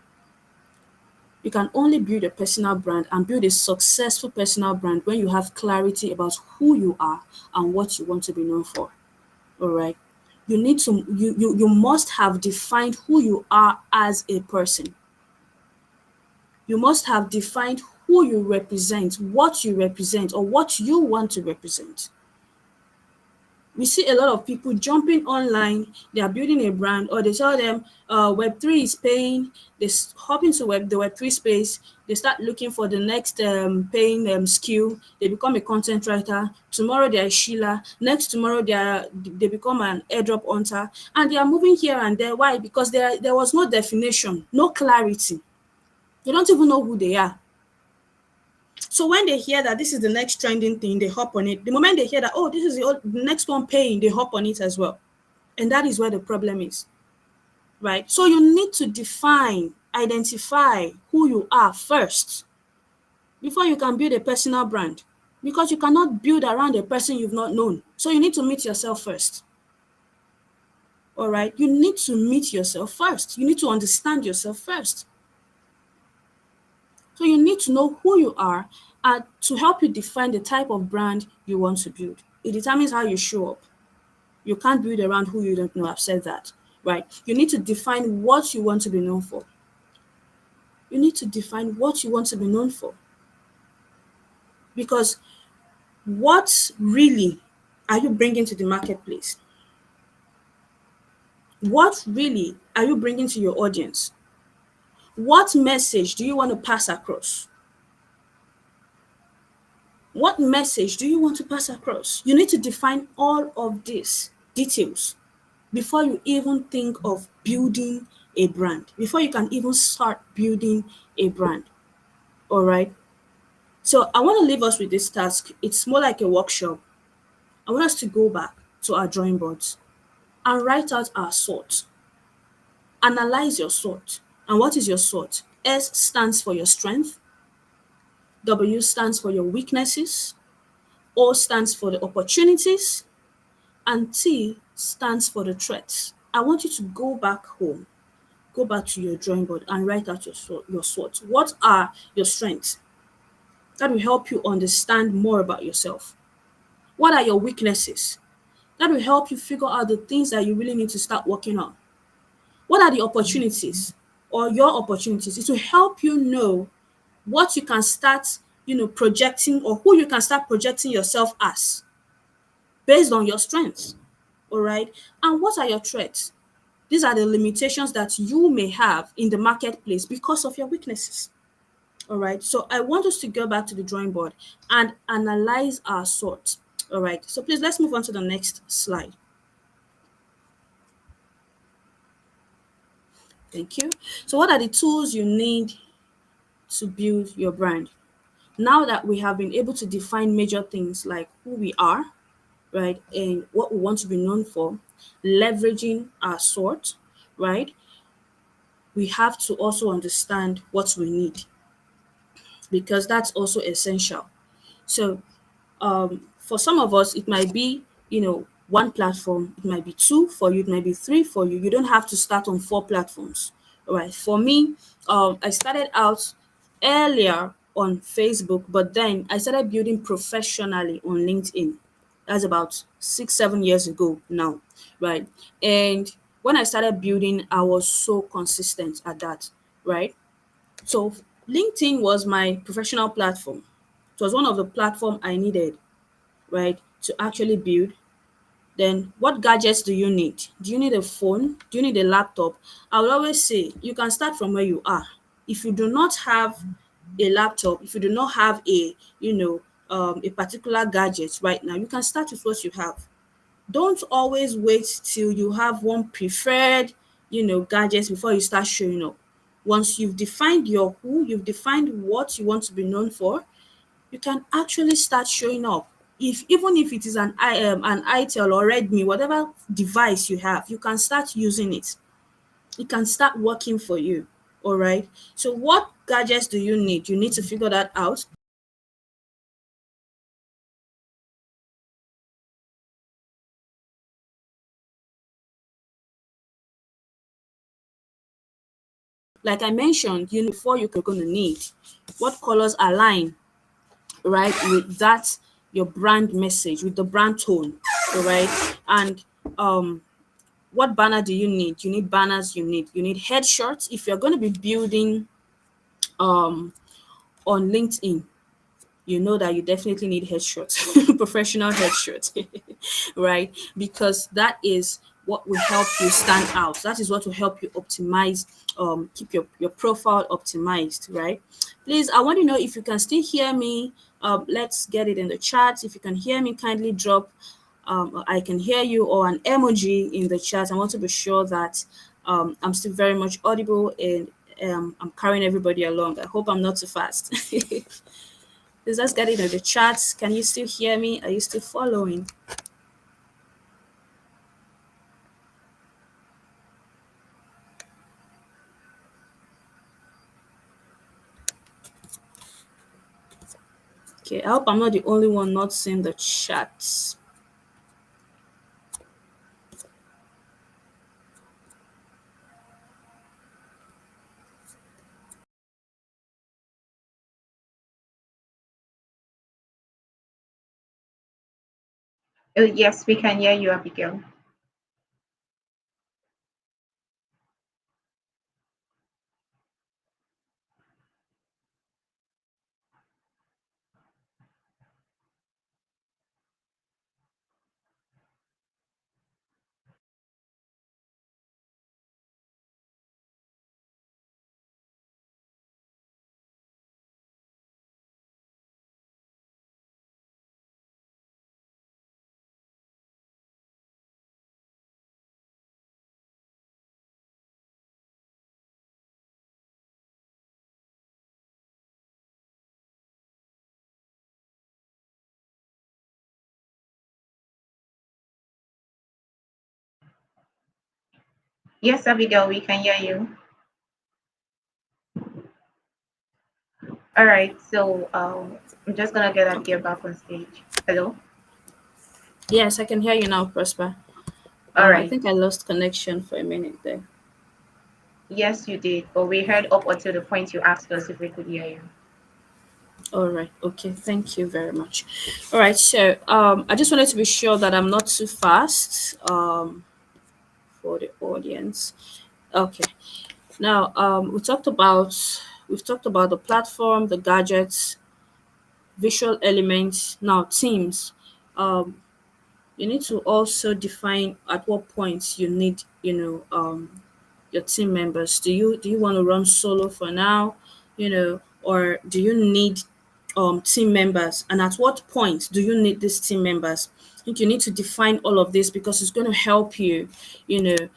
You can only build a personal brand and build a successful personal brand when you have clarity about who you are and what you want to be known for. All right. You must have defined who you are as a person. You must have defined who you represent, or what you want to represent. We see a lot of people jumping online, they are building a brand, or they tell them Web3 is paying, hop into the Web3 space, they start looking for the next paying skill, they become a content writer, tomorrow they are Sheila, next tomorrow they become an airdrop hunter, and they are moving here and there. Why? Because there was no definition, no clarity. They don't even know who they are. So when they hear that this is the next trending thing, they hop on it. The moment they hear that, oh, this is the next one paying, they hop on it as well. And that is where the problem is, right? So you need to identify who you are first before you can build a personal brand, because you cannot build around a person you've not known. So you need to meet yourself first. All right? You need to meet yourself first. You need to understand yourself first. So you need to know who you are, and to help you define the type of brand you want to build. It determines how you show up. You can't build around who you don't know. I've said that, right? You need to define what you want to be known for. You need to define what you want to be known for. Because what really are you bringing to the marketplace? What really are you bringing to your audience? What message do you want to pass across? What message do you want to pass across? You need to define all of these details before you even think of building a brand, before you can even start building a brand. All right. So I want to leave us with this task. It's more like a workshop. I want us to go back to our drawing boards and write out our SWOT. Analyze your SWOT. And what is your SWOT? S stands for your strength. W stands for your weaknesses. O stands for the opportunities. And T stands for the threats. I want you to go back home, go back to your drawing board and write out your SWOT. What are your strengths? That will help you understand more about yourself. What are your weaknesses? That will help you figure out the things that you really need to start working on. What are the opportunities, or your opportunities? It will help you know what you can start, projecting, or who you can start projecting yourself as based on your strengths. All right. And what are your threats? These are the limitations that you may have in the marketplace because of your weaknesses. All right. So I want us to go back to the drawing board and analyze our SWOT. All right. So please, let's move on to the next slide. Thank you. So what are the tools you need to build your brand? Now that we have been able to define major things like who we are, right, and what we want to be known for, leveraging our SWOT, right, we have to also understand what we need, because that's also essential. So for some of us, it might be, one platform, it might be two for you, it might be three for you. You don't have to start on 4 platforms. All right. For me, I started out earlier on Facebook, but then I started building professionally on LinkedIn. That's about 6-7 years ago now, right? And when I started building, I was so consistent at that, right? So LinkedIn was my professional platform. It was one of the platform I needed, right, to actually build. Then what gadgets do you need? Do you need a phone? Do you need a laptop? I will always say you can start from where you are. If you do not have a laptop, if you do not have a particular gadget right now, you can start with what you have. Don't always wait till you have one preferred, gadgets before you start showing up. Once you've defined your who, you've defined what you want to be known for, you can actually start showing up. If even if it is an itel or Redmi, whatever device you have, you can start using it. It can start working for you. All right. So what gadgets do you need? You need to figure that out. Like I mentioned, before you're going to need what colors align, right, with that your brand message, with the brand tone, all right, and what banner do you need? You need banners. You need headshots. If you're going to be building um on LinkedIn, you know that you definitely need headshots, professional headshots, right? Because that is what will help you stand out. That is what will help you optimize, keep your profile optimized, right? Please, I want to know if you can still hear me. Let's get it in the chat. If you can hear me, kindly drop I can hear you or an emoji in the chat. I want to be sure that I'm still very much audible and I'm carrying everybody along. I hope I'm not too fast. Please let's get it in the chat. Can you still hear me? Are you still following? Okay, I hope I'm not the only one not seeing the chat. Yes, we can hear you, Abigail. Yes, Abigail, we can hear you. All right, so I'm just gonna get Abigail back on stage. Hello. Yes, I can hear you now, Prosper. All I right. think I lost connection for a minute there. Yes, you did, but we heard up until the point you asked us if we could hear you. All right. Okay. Thank you very much. All right. So, I just wanted to be sure that I'm not too fast. For the audience. Okay. Now, we've talked about the platform, the gadgets, visual elements. Now, teams. Um, you need to also define at what points you need, your team members. Do you want to run solo for now, or do you need team members, and at what point do you need these team members? I think you need to define all of this because it's going to help you, to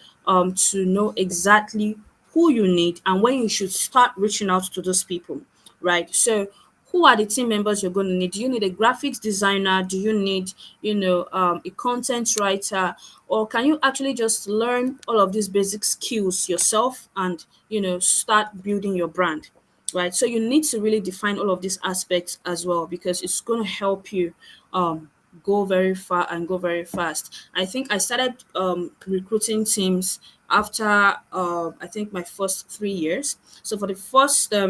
know exactly who you need and when you should start reaching out to those people, right? So who are the team members you're going to need? Do you need a graphics designer? Do you need, a content writer? Or can you actually just learn all of these basic skills yourself and, start building your brand? Right. So you need to really define all of these aspects as well because it's going to help you go very far and go very fast. I think I started recruiting teams after I think my first 3 years. So for the first I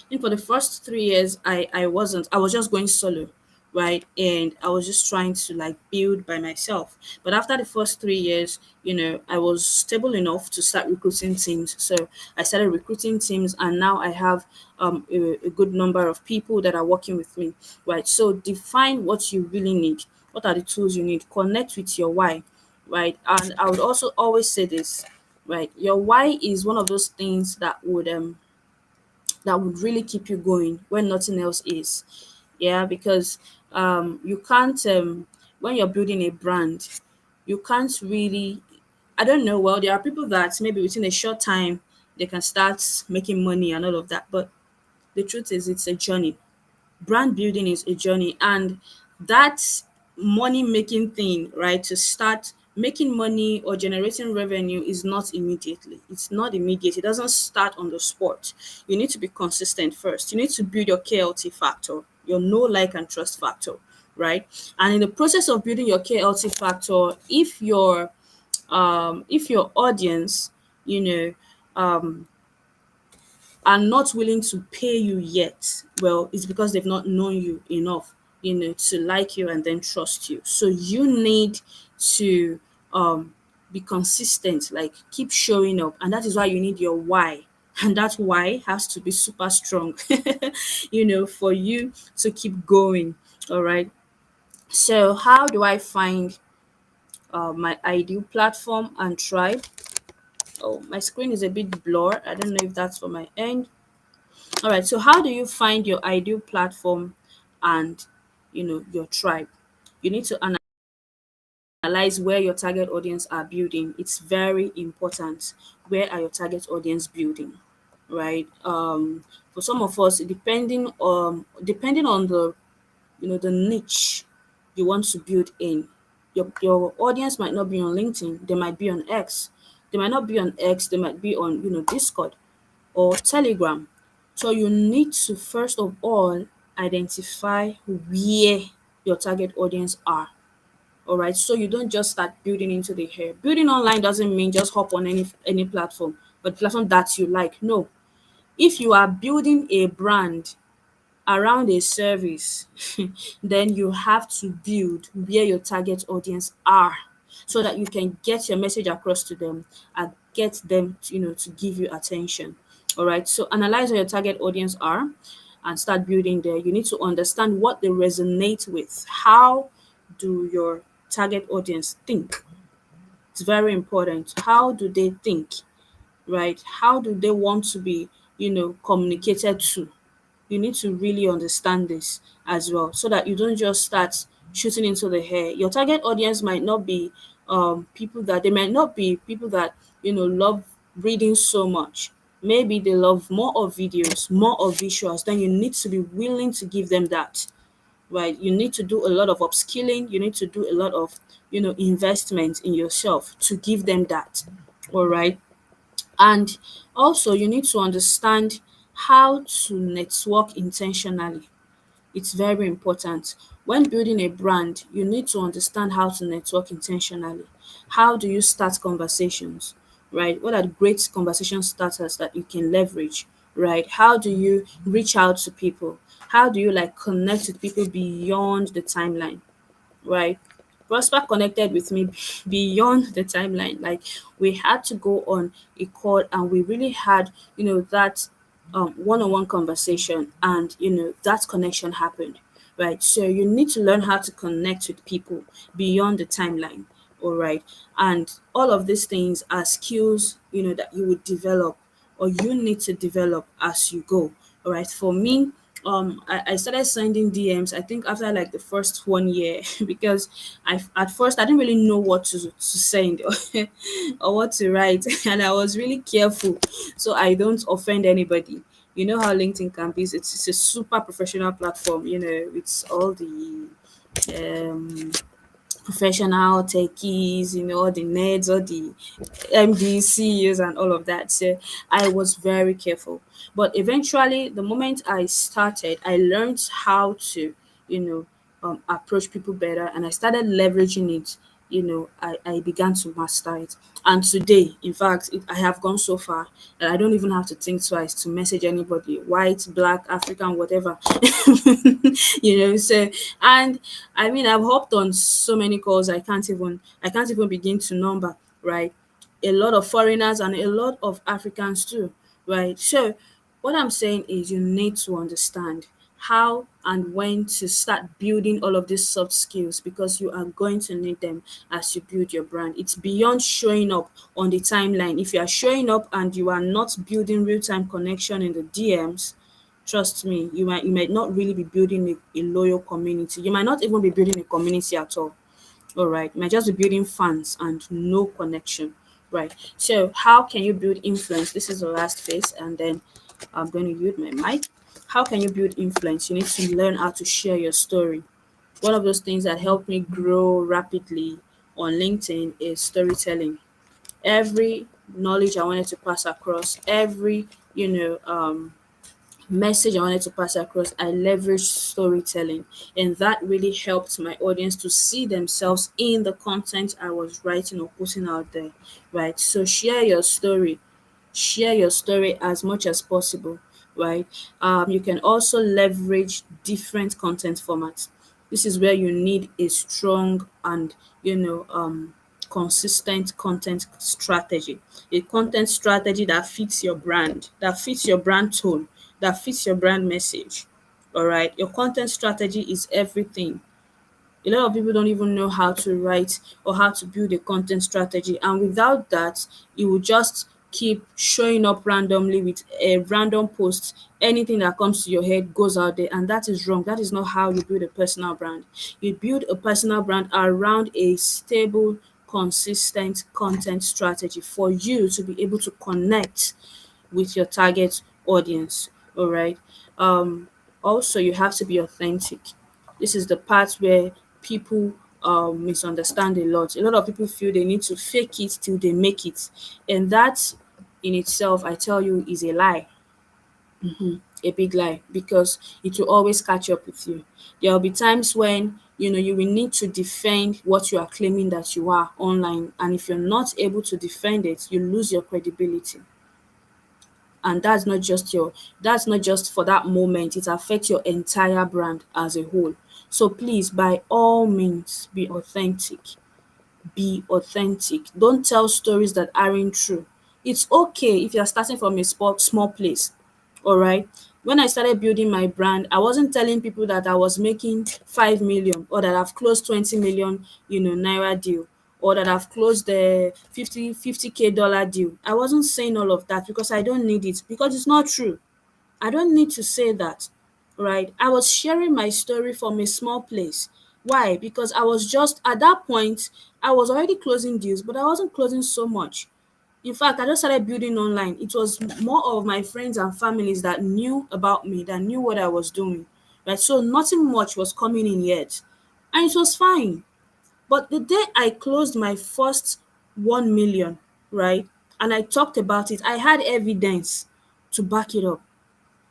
think for the first 3 years, I was just going solo, right? And I was just trying to like build by myself. But after the first 3 years, I was stable enough to start recruiting teams. So I started recruiting teams, and now I have a good number of people that are working with me, right? So define what you really need. What are the tools you need? Connect with your why, right? And I would also always say this, right? Your why is one of those things that would really keep you going when nothing else is. Yeah, because you can't when you're building a brand, you can't really, I don't know, well, there are people that maybe within a short time they can start making money and all of that. But the truth is, it's a journey. Brand building is a journey, and that money making thing, right, to start making money or generating revenue is not immediately. It's not immediate. It doesn't start on the spot. You need to be consistent first. You need to build your KLT factor, your know, like, and trust factor, right? And in the process of building your KLT factor, if your audience, you know, are not willing to pay you yet, well, it's because they've not known you enough, to like you and then trust you. So you need to be consistent, like keep showing up. And that is why you need your why. And that why has to be super strong, for you to keep going. All right. So, how do I find my ideal platform and tribe? Oh, my screen is a bit blurred. I don't know if that's for my end. All right. So, how do you find your ideal platform and your tribe? You need to analyze where your target audience are building. It's very important. Where are your target audience building? Right. For some of us, depending on the niche you want to build in. Your audience might not be on LinkedIn, they might be on X. They might not be on X, they might be on, Discord or Telegram. So you need to first of all identify where your target audience are. All right. So you don't just start building into the hair. Building online doesn't mean just hop on any platform, but platform that you like. No. If you are building a brand around a service, then you have to build where your target audience are so that you can get your message across to them and get them to give you attention. All right. So analyze where your target audience are and start building there. You need to understand what they resonate with. How do your target audience think? It's very important. How do they think? Right? How do they want to be, communicated to? You need to really understand this as well so that you don't just start shooting into the air. Your target audience might not be people that love reading so much. Maybe they love more of videos, more of visuals. Then you need to be willing to give them that, right? You need to do a lot of upskilling. You need to do a lot of investment in yourself to give them that. All right. And also, you need to understand how to network intentionally. It's very important. When building a brand, you need to understand how to network intentionally. How do you start conversations, right? What are the great conversation starters that you can leverage, right? How do you reach out to people? How do you connect with people beyond the timeline? Right? Prosper connected with me beyond the timeline. Like we had to go on a call and we really had, that one-on-one conversation and that connection happened. Right. So you need to learn how to connect with people beyond the timeline. All right. And all of these things are skills, that you would develop or you need to develop as you go. All right. For me, I started sending DMs, I think after the first 1 year, because at first I didn't really know what to send or what to write. And I was really careful so I don't offend anybody. You know how LinkedIn can be. It's a super professional platform, it's all the um professional techies, all the nerds, all the MDs, CEOs, and all of that. So I was very careful. But eventually, the moment I started, I learned how to, approach people better and I started leveraging it. I began to master it. And today, in fact, I have gone so far that I don't even have to think twice to message anybody, white, black, African, whatever. So, and I mean, I've hopped on so many calls I can't even begin to number, right? A lot of foreigners and a lot of Africans too, right? So what I'm saying is you need to understand how and when to start building all of these soft skills because you are going to need them as you build your brand. It's beyond showing up on the timeline. If you are showing up and you are not building real-time connection in the DMs, trust me, you might not really be building a loyal community. You might not even be building a community at all. All right. You might just be building fans and no connection. right? So how can you build influence? This is the last phase, and then I'm going to use my mic. How can you build influence? You need to learn how to share your story. One of those things that helped me grow rapidly on LinkedIn is storytelling. Every knowledge I wanted to pass across, every message I wanted to pass across, I leveraged storytelling. And that really helped my audience to see themselves in the content I was writing or putting out there, right? So share your story as much as possible, right? You can also leverage different content formats. This is where you need a strong and consistent content strategy. A content strategy that fits your brand, that fits your brand tone, that fits your brand message. All right. Your content strategy is everything. A lot of people don't even know how to write or how to build a content strategy, and without that you will just keep showing up randomly with a random post. Anything that comes to your head goes out there, and that is wrong. That is not how you build a personal brand. You build a personal brand around a stable, consistent content strategy for you to be able to connect with your target audience. All right. Also, you have to be authentic. This is the part where people misunderstand a lot. A lot of people feel they need to fake it till they make it, and that in itself, I tell you, is a lie. A big lie, because it will always catch up with you. There will be times when you will need to defend what you are claiming that you are online, and if you're not able to defend it, you lose your credibility. And that's not just for that moment, it affects your entire brand as a whole. So please, by all means, be authentic. Be authentic. Don't tell stories that aren't true. It's okay if you're starting from a small place. All right. When I started building my brand, I wasn't telling people that I was making 5 million, or that I've closed 20 million, naira deal, or that I've closed the 50K dollar deal. I wasn't saying all of that because I don't need it, because it's not true. I don't need to say that, right? I was sharing my story from a small place. Why? Because I was just at that point, I was already closing deals, but I wasn't closing so much. In fact, I just started building online. It was more of my friends and families that knew about me, that knew what I was doing, right? So nothing much was coming in yet, and it was fine. But the day I closed my first 1 million, right, and I talked about it, I had evidence to back it up.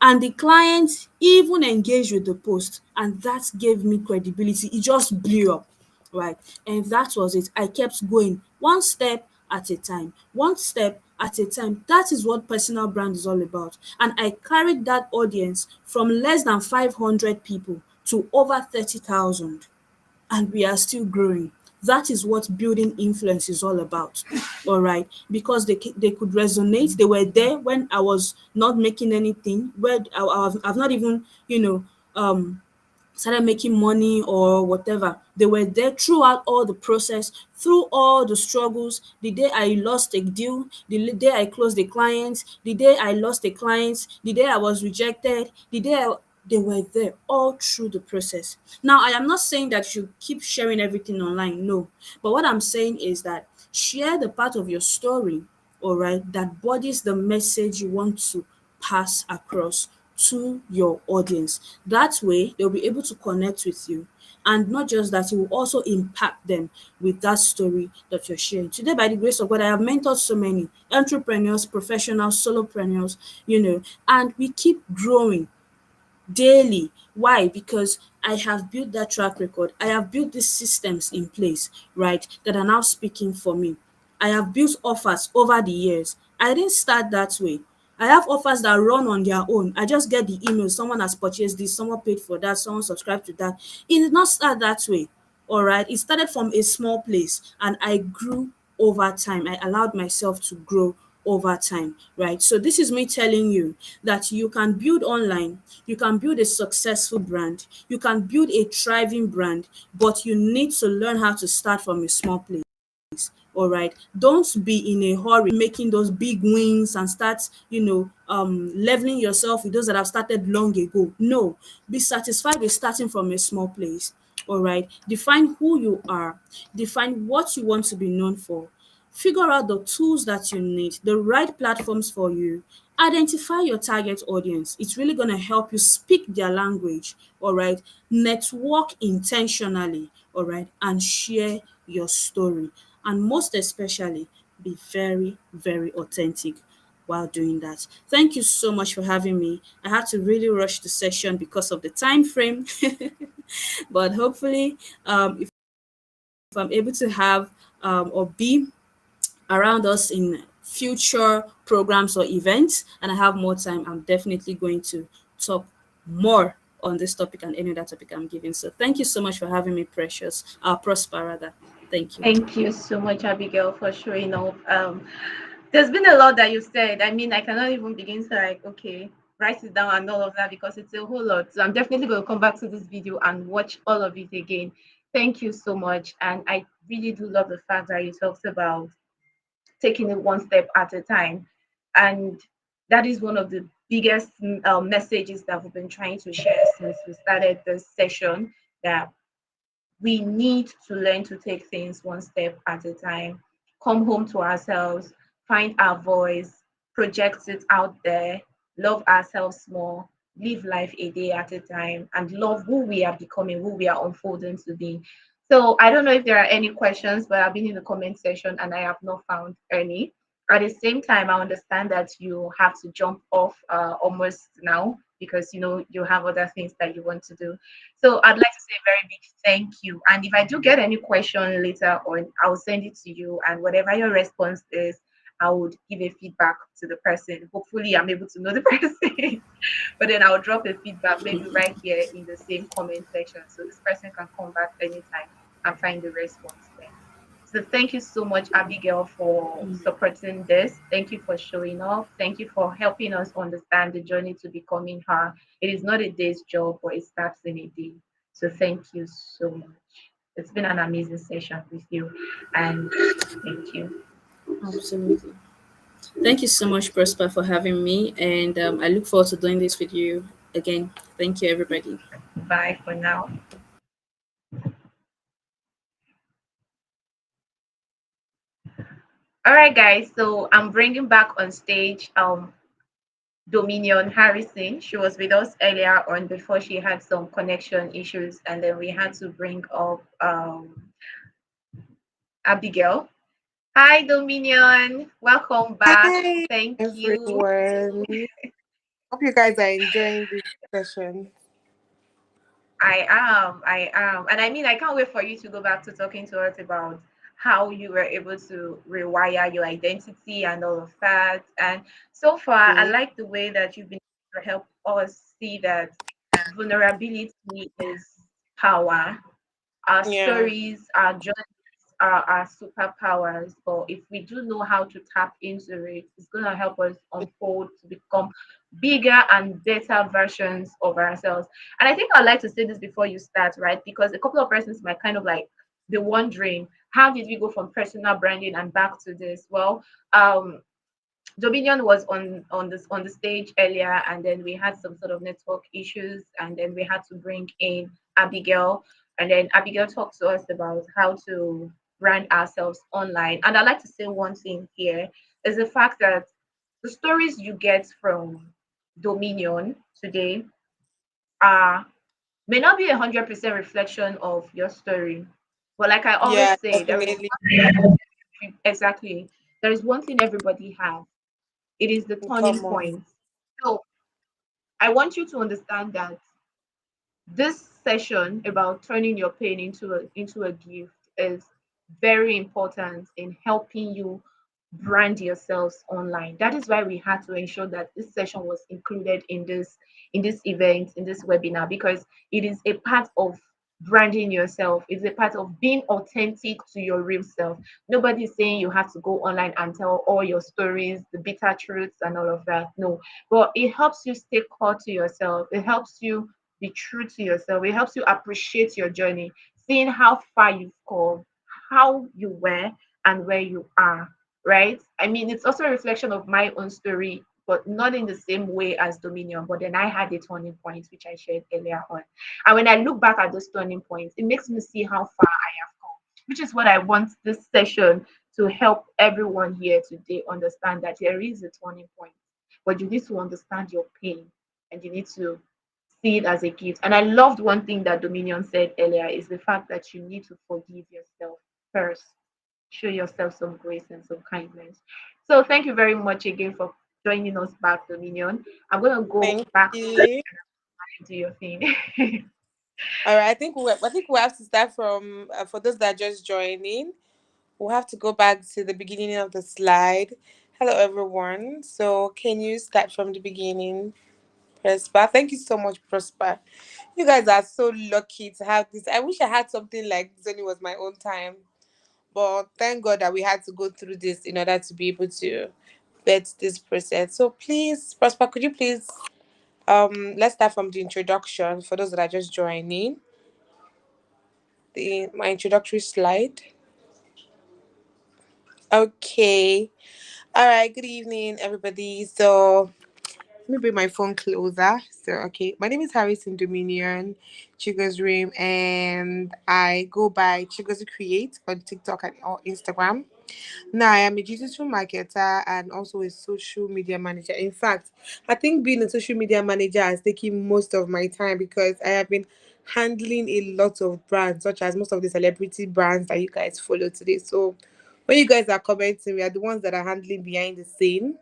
And the client even engaged with the post, and that gave me credibility. It just blew up, right? And that was it. I kept going one step at a time, one step at a time. That is what personal brand is all about. And I carried that audience from less than 500 people to over 30,000, and we are still growing. That is what building influence is all about. All right, because they could resonate. They were there when I was not making anything, where I've not even started making money or whatever. They were there throughout all the process, through all the struggles. The day I lost a deal, the day I closed a client, the day I lost a client, the day I was rejected, they were there all through the process. Now, I am not saying that you keep sharing everything online, no. But what I'm saying is that share the part of your story, all right, that bodies the message you want to pass across to your audience. That way, they'll be able to connect with you. And not just that, it will also impact them with that story that you're sharing. Today, by the grace of God, I have mentored so many entrepreneurs, professionals, solopreneurs, and we keep growing daily. Why? Because I have built that track record. I have built these systems in place, right, that are now speaking for me. I have built offers over the years. I didn't start that way. I have offers that run on their own. I just get the email, someone has purchased this, someone paid for that, someone subscribed to that. It did not start that way. All right. It started from a small place, and I grew over time. I allowed myself to grow over time, right? So this is me telling you that you can build online, you can build a successful brand, you can build a thriving brand, but you need to learn how to start from a small place. All right, don't be in a hurry making those big wins and start leveling yourself with those that have started long ago. No, be satisfied with starting from a small place. All right, define who you are, define what you want to be known for, figure out the tools that you need, the right platforms for you, identify your target audience. It's really going to help you speak their language, all right? Network intentionally, all right? And share your story. And most especially, be very, very authentic while doing that. Thank you so much for having me. I had to really rush the session because of the time frame, but hopefully, if I'm able to have or be around us in future programs or events and I have more time, I'm definitely going to talk more on this topic and any other topic I'm giving. So thank you so much for having me, Precious. Prosper rather. Thank you. Thank you so much, Abigail, for showing up. There's been a lot that you said. I mean, I cannot even begin to like, okay, write it down and all of that because it's a whole lot. So I'm definitely going to come back to this video and watch all of it again. Thank you so much. And I really do love the fact that you talked about taking it one step at a time. And that is one of the biggest messages that we've been trying to share since we started this session, that we need to learn to take things one step at a time, come home to ourselves, find our voice, project it out there, love ourselves more, live life a day at a time, and love who we are becoming, who we are unfolding to be. So I don't know if there are any questions, but I've been in the comment section and I have not found any. At the same time, I understand that you have to jump off almost now because you have other things that you want to do. So I'd like to say a very big thank you. And if I do get any question later on, I'll send it to you. And whatever your response is, I would give a feedback to the person. Hopefully, I'm able to know the person. But then I'll drop a feedback maybe right here in the same comment section. So this person can come back anytime and find the response there. So thank you so much, Abigail, for supporting this. Thank you for showing up. Thank you for helping us understand the journey to becoming her. It is not a day's job, but it starts in a day. So thank you so much. It's been an amazing session with you. And thank you. Absolutely. Thank you so much, Prosper, for having me. And I look forward to doing this with you again. Thank you, everybody. Bye for now. All right, guys. So I'm bringing back on stage Dominion Harrison. She was with us earlier on before she had some connection issues, and then we had to bring up Abigail. Hi, Dominion. Welcome back. Hi, Thank you. everyone. Hope you guys are enjoying this session. I am. And I mean, I can't wait for you to go back to talking to us about how you were able to rewire your identity and all of that. And so far, I Okay. like the way that you've been able to help us see that vulnerability is power. Our Yeah. stories, our journeys are our superpowers. But if we do know how to tap into it, it's going to help us unfold to become bigger and better versions of ourselves. And I think I'd like to say this before you start, right? Because a couple of persons might kind of like be wondering, how did we go from personal branding and back to this? Well, Dominion was on the stage earlier, and then we had some sort of network issues, and then we had to bring in Abigail, and then Abigail talked to us about how to brand ourselves online. And I'd like to say one thing here is the fact that the stories you get from Dominion today are may not be 100% reflection of your story, but like I always Yeah, say, there is definitely. exactly there is one thing everybody has. It is the turning Come on. point. So I want you to understand that this session about turning your pain into a gift is very important in helping you brand yourselves online. That is why we had to ensure that this session was included in this event, in this webinar, because it is a part of branding yourself. It's a part of being authentic to your real self. Nobody's saying you have to go online and tell all your stories, the bitter truths and all of that. No, but it helps you stay core to yourself. It helps you be true to yourself. It helps you appreciate your journey, seeing how far you've come, how you were, and where you are, right? I mean, it's also a reflection of my own story, but not in the same way as Dominion. But then I had a turning point, which I shared earlier on. And when I look back at those turning points, it makes me see how far I have come, which is what I want this session to help everyone here today understand that there is a turning point, but you need to understand your pain and you need to see it as a gift. And I loved one thing that Dominion said earlier is the fact that you need to forgive yourself first. Show yourself some grace and some kindness. So thank you very much again for joining us back, Dominion. I'm gonna go Thank back you. to your thing. All right, I think we have to start from for those that are just joining. We'll have to go back to the beginning of the slide. Hello, everyone. So, can you start from the beginning, Prosper? Thank you so much, Prosper. You guys are so lucky to have this. I wish I had something like this when it was my own time. But thank God that we had to go through this in order to be able to vet this process. So please, Prosper, could you please let's start from the introduction for those that are just joining. The my introductory slide. Okay. All right, good evening, everybody. So let me bring my phone closer. So, okay, my name is Harrison Dominion Chigo's Room, and I go by Chigo's Create on TikTok and on Instagram. Now, I am a digital marketer and also a social media manager. In fact, I think being a social media manager has taken most of my time because I have been handling a lot of brands, such as most of the celebrity brands that you guys follow today. So, when you guys are commenting, we are the ones that are handling behind the scene.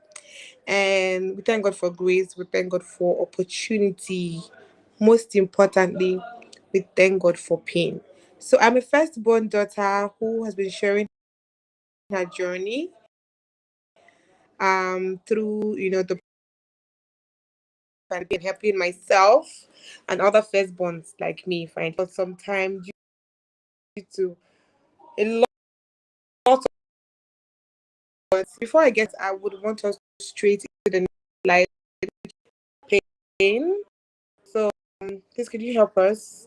And we thank God for grace, we thank God for opportunity. Most importantly, we thank God for pain. So, I'm a firstborn daughter who has been sharing her journey through the and been helping myself and other firstborns like me find for some time due to a lot of words. Before I get, I would want us straight into the life pain. So please could you help us?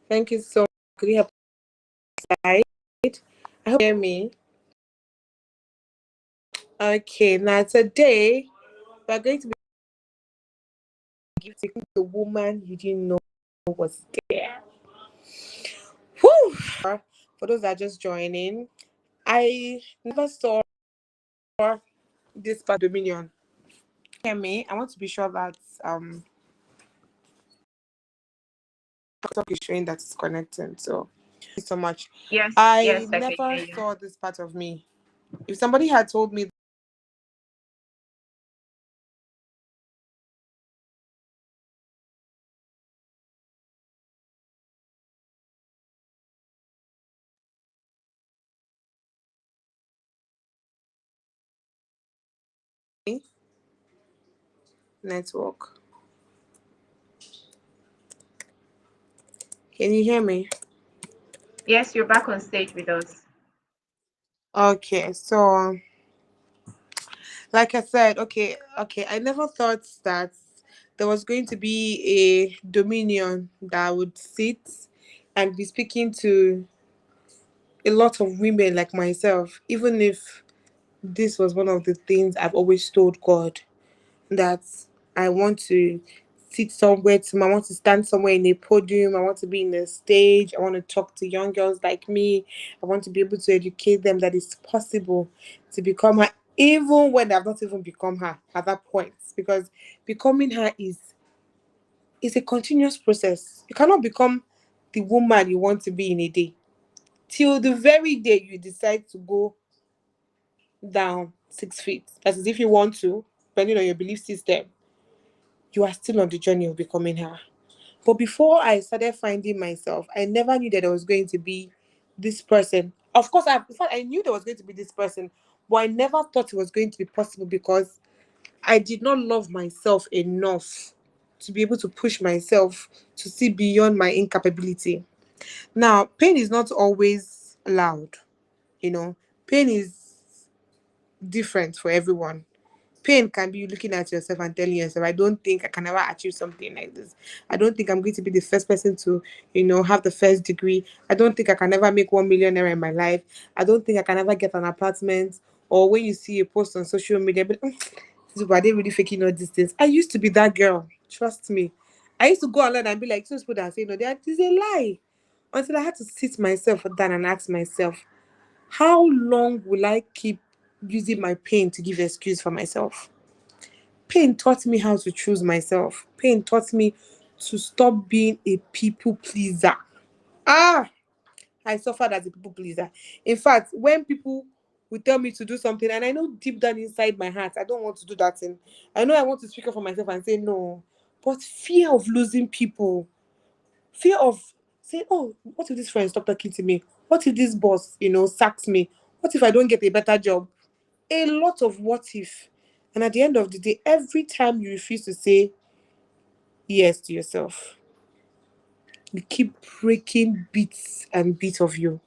Thank you so much. Could you help us slide? I hope you hear me. Okay, now today we're going to be giving the woman you didn't know was there. Whew. For those that are just joining, I never saw this part Dominion. Hear me? I want to be sure that TikTok is showing that it's connecting. So thank you so much. Yes, I yes, I can never hear you. saw this part of me. If somebody had told me network, can you hear me? Yes, you're back on stage with us. Okay, so like I said, okay, I never thought that there was going to be a Dominion that would sit and be speaking to a lot of women like myself, even if this was one of the things I've always told God that I want to sit somewhere I want to stand somewhere in a podium, I want to be in a stage, I want to talk to young girls like me, I want to be able to educate them that it's possible to become her, even when I've not even become her at that point. Because becoming her is a continuous process. You cannot become the woman you want to be in a day. Till the very day you decide to go down 6 feet. That is if you want to, depending on your belief system, you are still on the journey of becoming her. But before I started finding myself, I never knew that there was going to be this person. Of course, in fact, I knew there was going to be this person, but I never thought it was going to be possible because I did not love myself enough to be able to push myself to see beyond my incapability. Now, pain is not always loud, you know, pain is different for everyone. Pain can be you looking at yourself and telling yourself, I don't think I can ever achieve something like this. I don't think I'm going to be the first person to, have the first degree. I don't think I can ever make 1 million naira in my life. I don't think I can ever get an apartment. Or when you see a post on social media, but are they really faking all these things? I used to be that girl. Trust me. I used to go online and be like, those people that say no, it's a lie. Until I had to sit myself down and ask myself, How long will I keep using my pain to give excuse for myself? Pain taught me how to choose myself. Pain taught me to stop being a people pleaser. Ah, I suffered as a people pleaser. In fact, when people will tell me to do something, and I know deep down inside my heart, I don't want to do that thing. I know I want to speak up for myself and say no. But fear of losing people, fear of saying, oh, what if this friend stop talking to me? What if this boss, sacks me? What if I don't get a better job? A lot of what if. And at the end of the day, every time you refuse to say yes to yourself, you keep breaking bits and bits of you.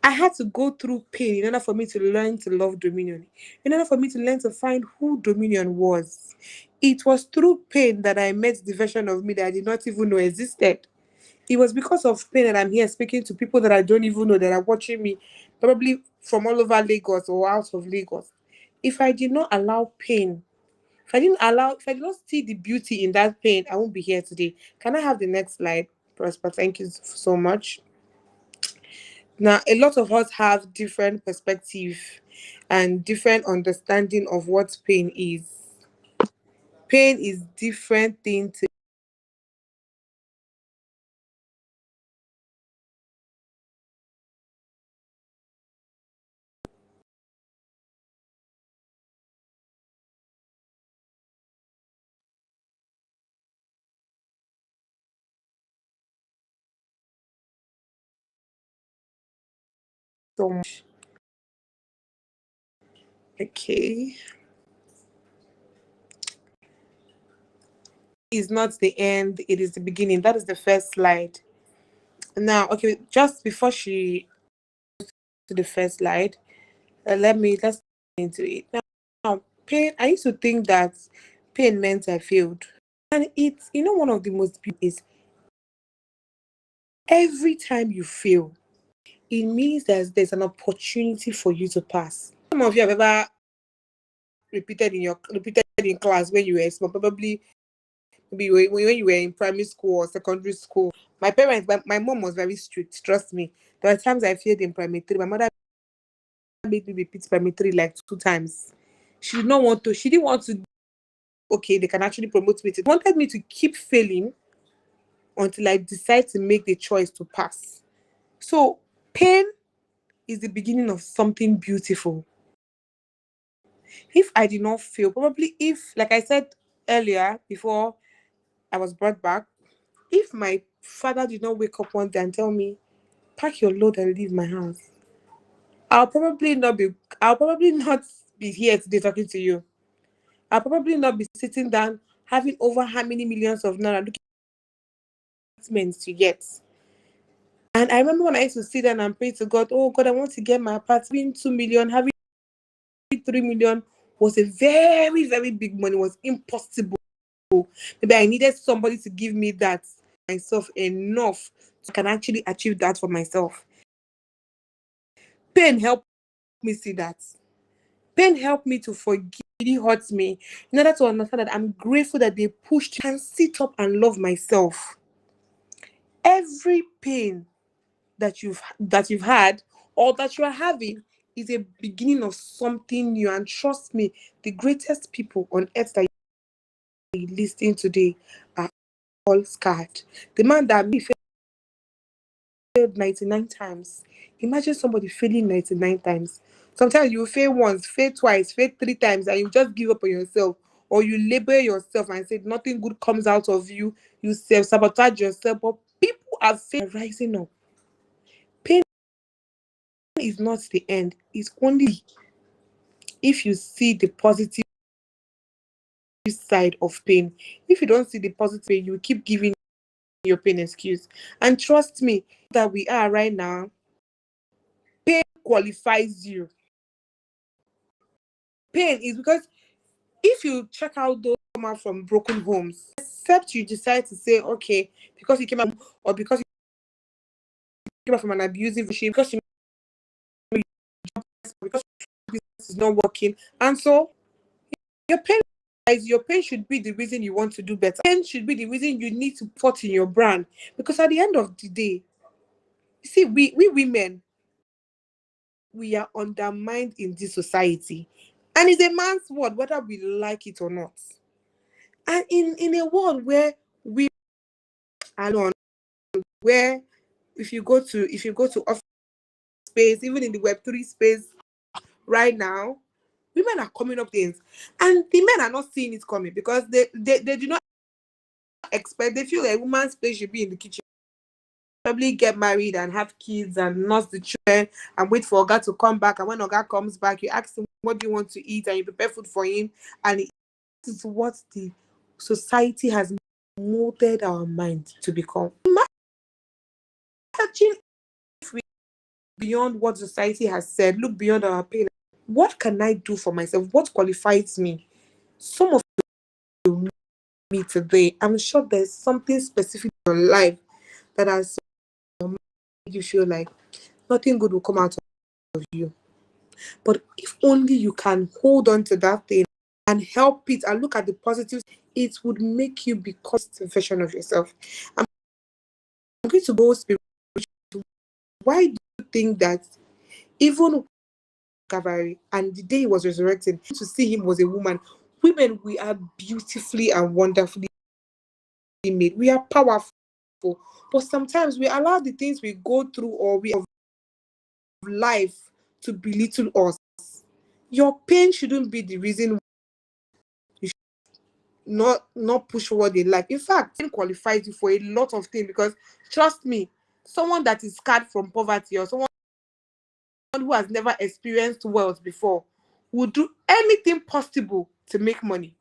I had to go through pain in order for me to learn to love Dominion, in order for me to learn to find who Dominion was. It was through pain that I met the version of me that I did not even know existed. It was because of pain that I'm here speaking to people that I don't even know that are watching me, probably from all over Lagos or out of Lagos. If I did not allow pain, if I did not see the beauty in that pain, I won't be here today. Can I have the next slide, Prosper? Thank you so much. Now, a lot of us have different perspective and different understanding of what pain is. Pain is different thing to so much. Okay. Is not the end, it is the beginning. That is the first slide. Now, okay, just before she to the first slide, let's into it. Now, pain, I used to think that pain meant I failed. And it's, one of the most beautiful is every time you fail, it means there's an opportunity for you to pass. Some of you have ever repeated in class when you were small, probably maybe when you were in primary school or secondary school. My mom was very strict, trust me. There were times I failed in primary three. My mother made me repeat primary three like 2 times. She didn't want to, okay, they can actually promote me. She wanted me to keep failing until I decide to make the choice to pass. So pain is the beginning of something beautiful. If I did not fail, probably if, like I said earlier, before I was brought back, if my father did not wake up one day and tell me, pack your load and leave my house, I'll probably not be here today talking to you. I'll probably not be sitting down having over how many millions of naira documents to get. And I remember when I used to sit down and pray to God, oh God, I want to get my apartment 2 million, having 3 million was a very, very big money, was impossible. Maybe I needed somebody to give me that myself enough so I can actually achieve that for myself. Pain helped me see that. Pain helped me to forgive. It really hurts me in order to understand that I'm grateful that they pushed me and sit up and love myself. Every pain that you've had or that you are having is a beginning of something new. And trust me, the greatest people on earth that you listen today are all scarred. The man that me failed 99 times. Imagine somebody failing 99 times. Sometimes you fail once, fail twice, fail 3 times, and you just give up on yourself. Or you label yourself and say nothing good comes out of you. You self-sabotage yourself. But people are rising up. Pain is not the end. It's only if you see the positive side of pain. If you don't see the positive pain, you keep giving your pain excuse. And trust me, that we are right now, pain qualifies you. Pain is because if you check out those who come out from broken homes, except you decide to say, okay, because you came out or because you came out from an abusive relationship, because business is not working, and so your pain should be the reason you want to do better. Pain should be the reason you need to put in your brand. Because at the end of the day, you see, we women, we are undermined in this society. And it's a man's word, whether we like it or not. And in a world where we are alone, where if you go to office space, even in the Web3 space right now, women are coming up things. And the men are not seeing it coming because they do not expect, they feel like woman's place should be in the kitchen. Probably get married and have kids and nurse the children and wait for Oga to come back. And when Oga comes back, you ask him what do you want to eat and you prepare food for him. And it is what the society has molded our mind to become. Imagine if we beyond what society has said, look beyond our pain. What can I do for myself? What qualifies me? Some of me today, I'm sure there's something specific in your life that has made you feel like nothing good will come out of you. But if only you can hold on to that thing and help it and look at the positives, it would make you become a version of yourself. I'm going to go spiritual. Why do you think that even Calvary and the day he was resurrected, to see him was a woman? Women, we are beautifully and wonderfully made. We are powerful. But sometimes we allow the things we go through or we have life to belittle us. Your pain shouldn't be the reason you should not push forward in life. In fact, it qualifies you for a lot of things because trust me, someone that is scarred from poverty or someone who has never experienced wealth before would do anything possible to make money.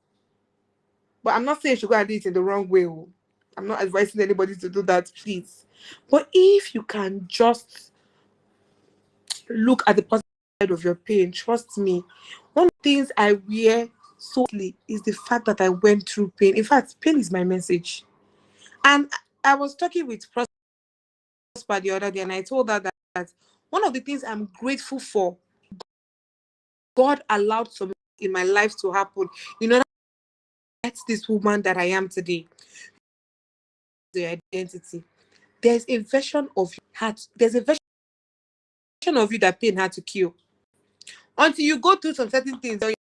But I'm not saying you should go and do it in the wrong way. I'm not advising anybody to do that, please. But if you can just look at the positive side of your pain, trust me, one of the things I wear solely is the fact that I went through pain. In fact, pain is my message. And I was talking with Prosper the other day, and I told her that one of the things I'm grateful for, God allowed something in my life to happen in order to get this woman that I am today. The identity. There's a version of you there's a version of you that pain had to kill. Until you go through some certain things on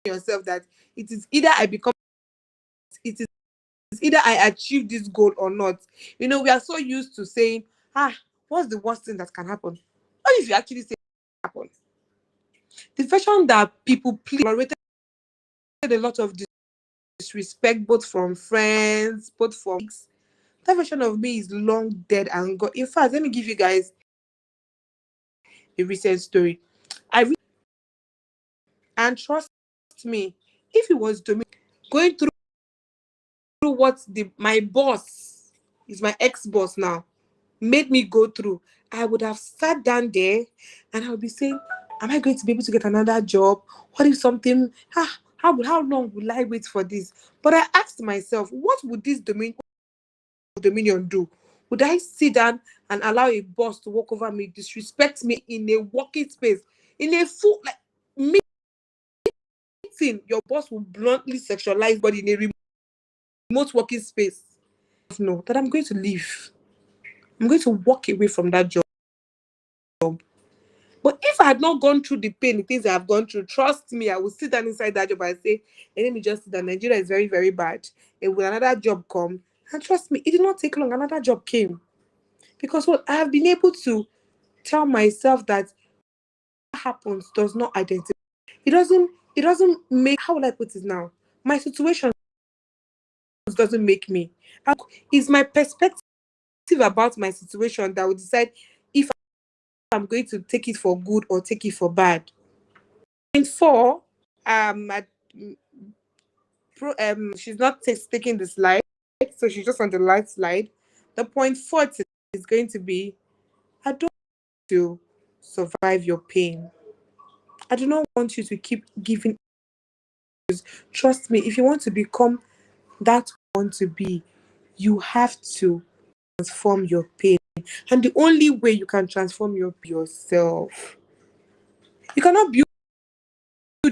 yourself that it is either it is either I achieve this goal or not. We are so used to saying, what's the worst thing that can happen? What if you actually say it happen? The version that people tolerated a lot of disrespect, both from friends, both from that version of me is long dead and gone. In fact, let me give you guys a recent story. And trust me, if it was going through what my boss is, my ex-boss now, made me go through, I would have sat down there and I would be saying, am I going to be able to get another job? What if something, how long will I wait for this? But I asked myself, what would this dominion do? Would I sit down and allow a boss to walk over me, disrespect me in a working space, in a full, like, meeting, your boss will bluntly sexualize body in a remote working space? No, that I'm going to leave. I'm going to walk away from that job. But if I had not gone through the pain, the things I have gone through, trust me, I will sit down inside that job and say, let me just sit down. Nigeria is very, very bad. And will another job come? And trust me, it did not take long. Another job came. Because what I have been able to tell myself that what happens does not identify. It doesn't make, how will I put it now? My situation doesn't make me. It's my perspective about my situation that will decide if I'm going to take it for good or take it for bad. Point four, she's not taking the slide, so she's just on the light slide. The point four is going to be, I don't want to survive your pain. I do not want you to keep giving. Trust me, if you want to become that you want to be, you have to transform your pain. And the only way you can transform yourself, you cannot build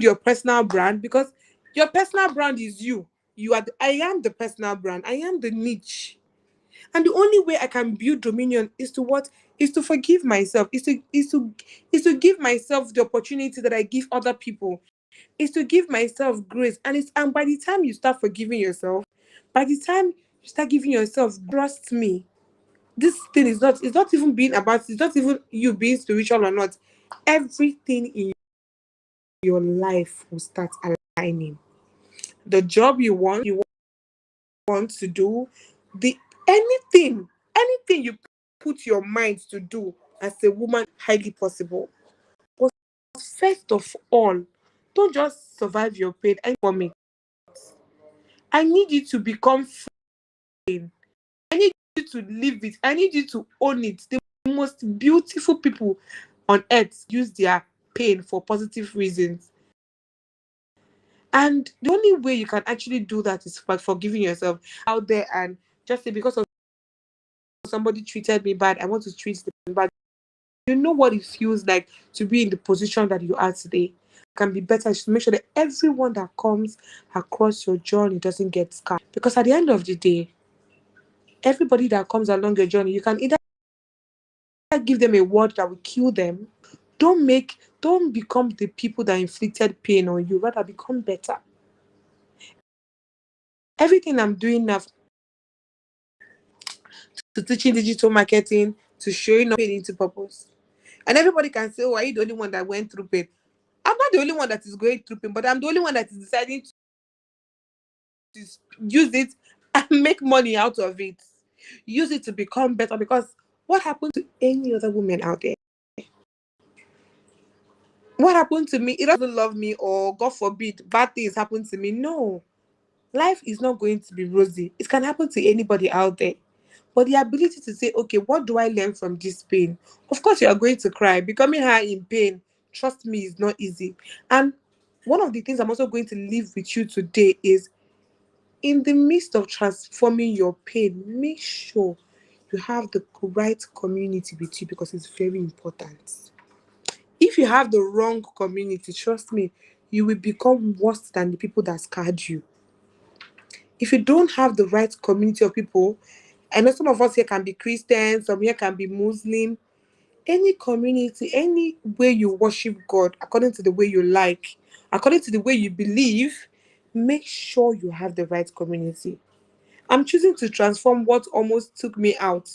your personal brand because your personal brand is you. I am the personal brand. I am the niche. And the only way I can build dominion is to what? Is to forgive myself. Is to give myself the opportunity that I give other people. Is to give myself grace. And by the time you start forgiving yourself, by the time you start giving yourself, trust me, this thing is not, it's not even being about, it's not even you being spiritual or not. Everything in your life will start aligning. The job you want to do, the anything you put your mind to do as a woman, highly possible. But first of all, don't just survive your pain. For me, I need you to become free. I need you to live it. I need you to own it. The most beautiful people on earth use their pain for positive reasons. And the only way you can actually do that is by forgiving yourself out there and just say, because of somebody treated me bad, I want to treat them bad. You know what it feels like to be in the position that you are today. Can be better. You should make sure that everyone that comes across your journey doesn't get scarred. Because at the end of the day, everybody that comes along your journey, you can either give them a word that will kill them. Don't become the people that inflicted pain on you. Rather become better. Everything I'm doing now, to teaching digital marketing, to showing up pain into purpose. And everybody can say, oh, are you the only one that went through pain? I'm not the only one that is going through pain, but I'm the only one that is deciding to use it and make money out of it. Use it to become better. Because what happened to any other woman out there? What happened to me? It doesn't love me, or God forbid, bad things happen to me. No. Life is not going to be rosy. It can happen to anybody out there. But the ability to say, okay, what do I learn from this pain? Of course, you are going to cry. Becoming high in pain, trust me, is not easy. And one of the things I'm also going to leave with you today is, in the midst of transforming your pain, make sure you have the right community with you, because it's very important. If you have the wrong community, trust me, you will become worse than the people that scarred you. If you don't have the right community of people, I know some of us here can be Christians, some here can be Muslim, any community, any way you worship God, according to the way you like, according to the way you believe, make sure you have the right community. I'm choosing to transform what almost took me out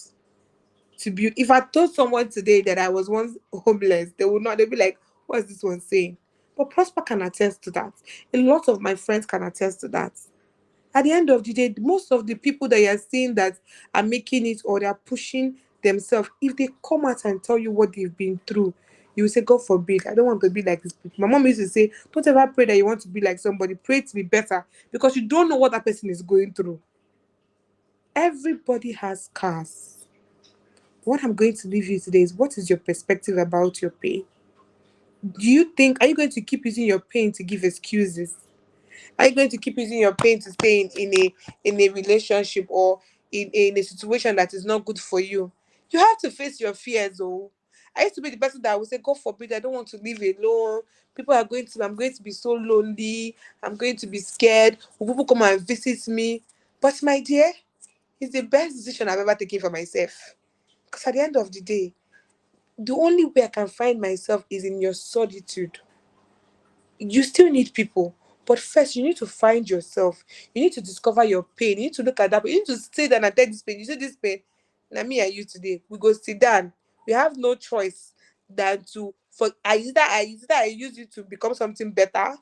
to build. If I told someone today that I was once homeless, they would not, they'd be like, what is this one saying? But Prosper can attest to that. A lot of my friends can attest to that. At the end of the day, most of the people that you're seeing that are making it, or they're pushing themselves, if they come out and tell you what they've been through, you will say, God forbid, I don't want to be like this people. My mom used to say, don't ever pray that you want to be like somebody. Pray to be better, because you don't know what that person is going through. Everybody has scars. What I'm going to leave you today is, what is your perspective about your pain? Are you going to keep using your pain to give excuses? Are you going to keep using your pain to stay in a relationship, or in a situation that is not good for you? You have to face your fears. Oh, I used to be the person that would say, God forbid, I don't want to live alone. I'm going to be so lonely. I'm going to be scared. Will people come and visit me? But my dear, it's the best decision I've ever taken for myself. Because at the end of the day, the only way I can find myself is in your solitude. You still need people, but first you need to find yourself. You need to discover your pain. You need to look at that. You need to sit down and take this pain. You see this pain. Now me and you today, we go sit down. We have no choice than to, for either I use you to become something better,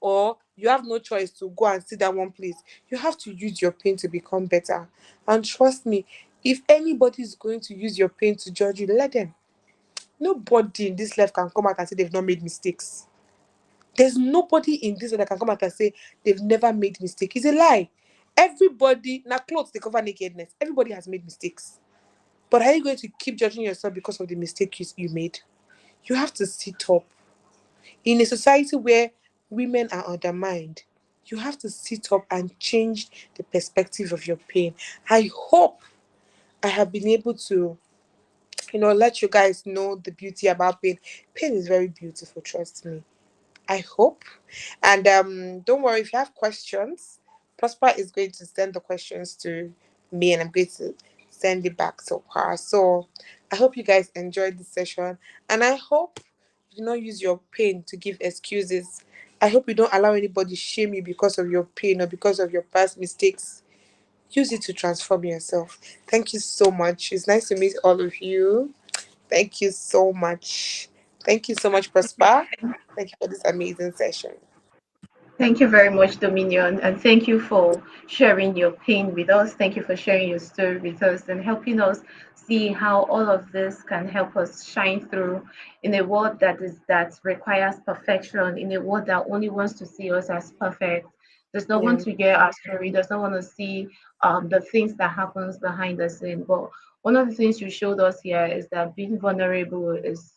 or you have no choice to go and sit down one place. You have to use your pain to become better. And trust me, if anybody is going to use your pain to judge you, let them. Nobody in this life can come out and say they've not made mistakes. There's nobody in this world that can come out and say they've never made mistake. It's a lie. Everybody, now clothes they cover nakedness. Everybody has made mistakes. But are you going to keep judging yourself because of the mistake you made? You have to sit up. In a society where women are undermined, you have to sit up and change the perspective of your pain. I hope I have been able to, let you guys know the beauty about pain. Pain is very beautiful, trust me. I hope. And don't worry, if you have questions, Prosper is going to send the questions to me, and I'm going to send it back to her. So I hope you guys enjoyed this session, and I hope you do not use your pain to give excuses. I hope you don't allow anybody shame you because of your pain or because of your past mistakes. Use it to transform yourself. Thank you so much. It's nice to meet all of you. Thank you so much. Thank you so much, Prosper. Thank you for this amazing session. Thank you very much, Dominion, and thank you for sharing your pain with us. Thank you for sharing your story with us and helping us see how all of this can help us shine through in a world that requires perfection, in a world that only wants to see us as perfect. Does not want Yeah. to hear our story, does not want to see the things that happens behind the scene. But one of the things you showed us here is that being vulnerable is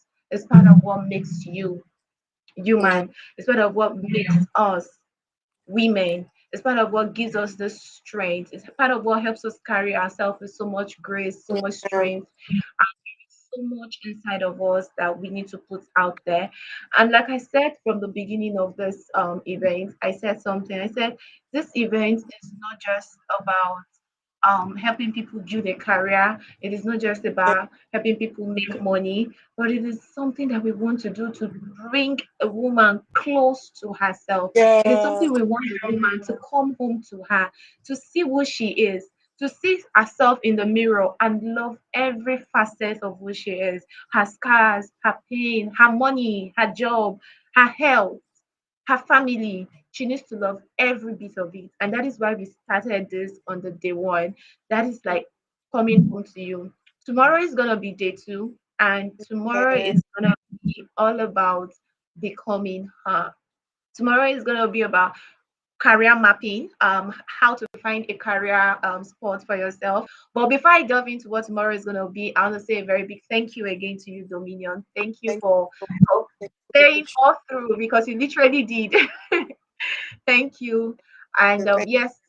part of what makes you Yeah. human. It's part of what makes us women. It's part of what gives us the strength. It's part of what helps us carry ourselves with so much grace, so much Yeah. strength, so much inside of us that we need to put out there. And like I said from the beginning of this event, I said something. I said this event is not just about helping people build a career. It is not just about helping people make money, but it is something that we want to do to bring a woman close to herself. It is Yeah. something we want a woman to come home to her, to see who she is, to see herself in the mirror and love every facet of who she is, her scars, her pain, her money, her job, her health, her family. She needs to love every bit of it. And that is why we started this on the day one. That is like coming home to you. Tomorrow is going to be day two. And tomorrow Yeah. is going to be all about becoming her. Tomorrow is going to be about career mapping, how to find a career spot for yourself. But before I delve into what tomorrow is going to be, I want to say a very big thank you again to you, Dominion. Thank you Thank for you. Thank staying you. all through because you literally did. Thank you. And Thank yes,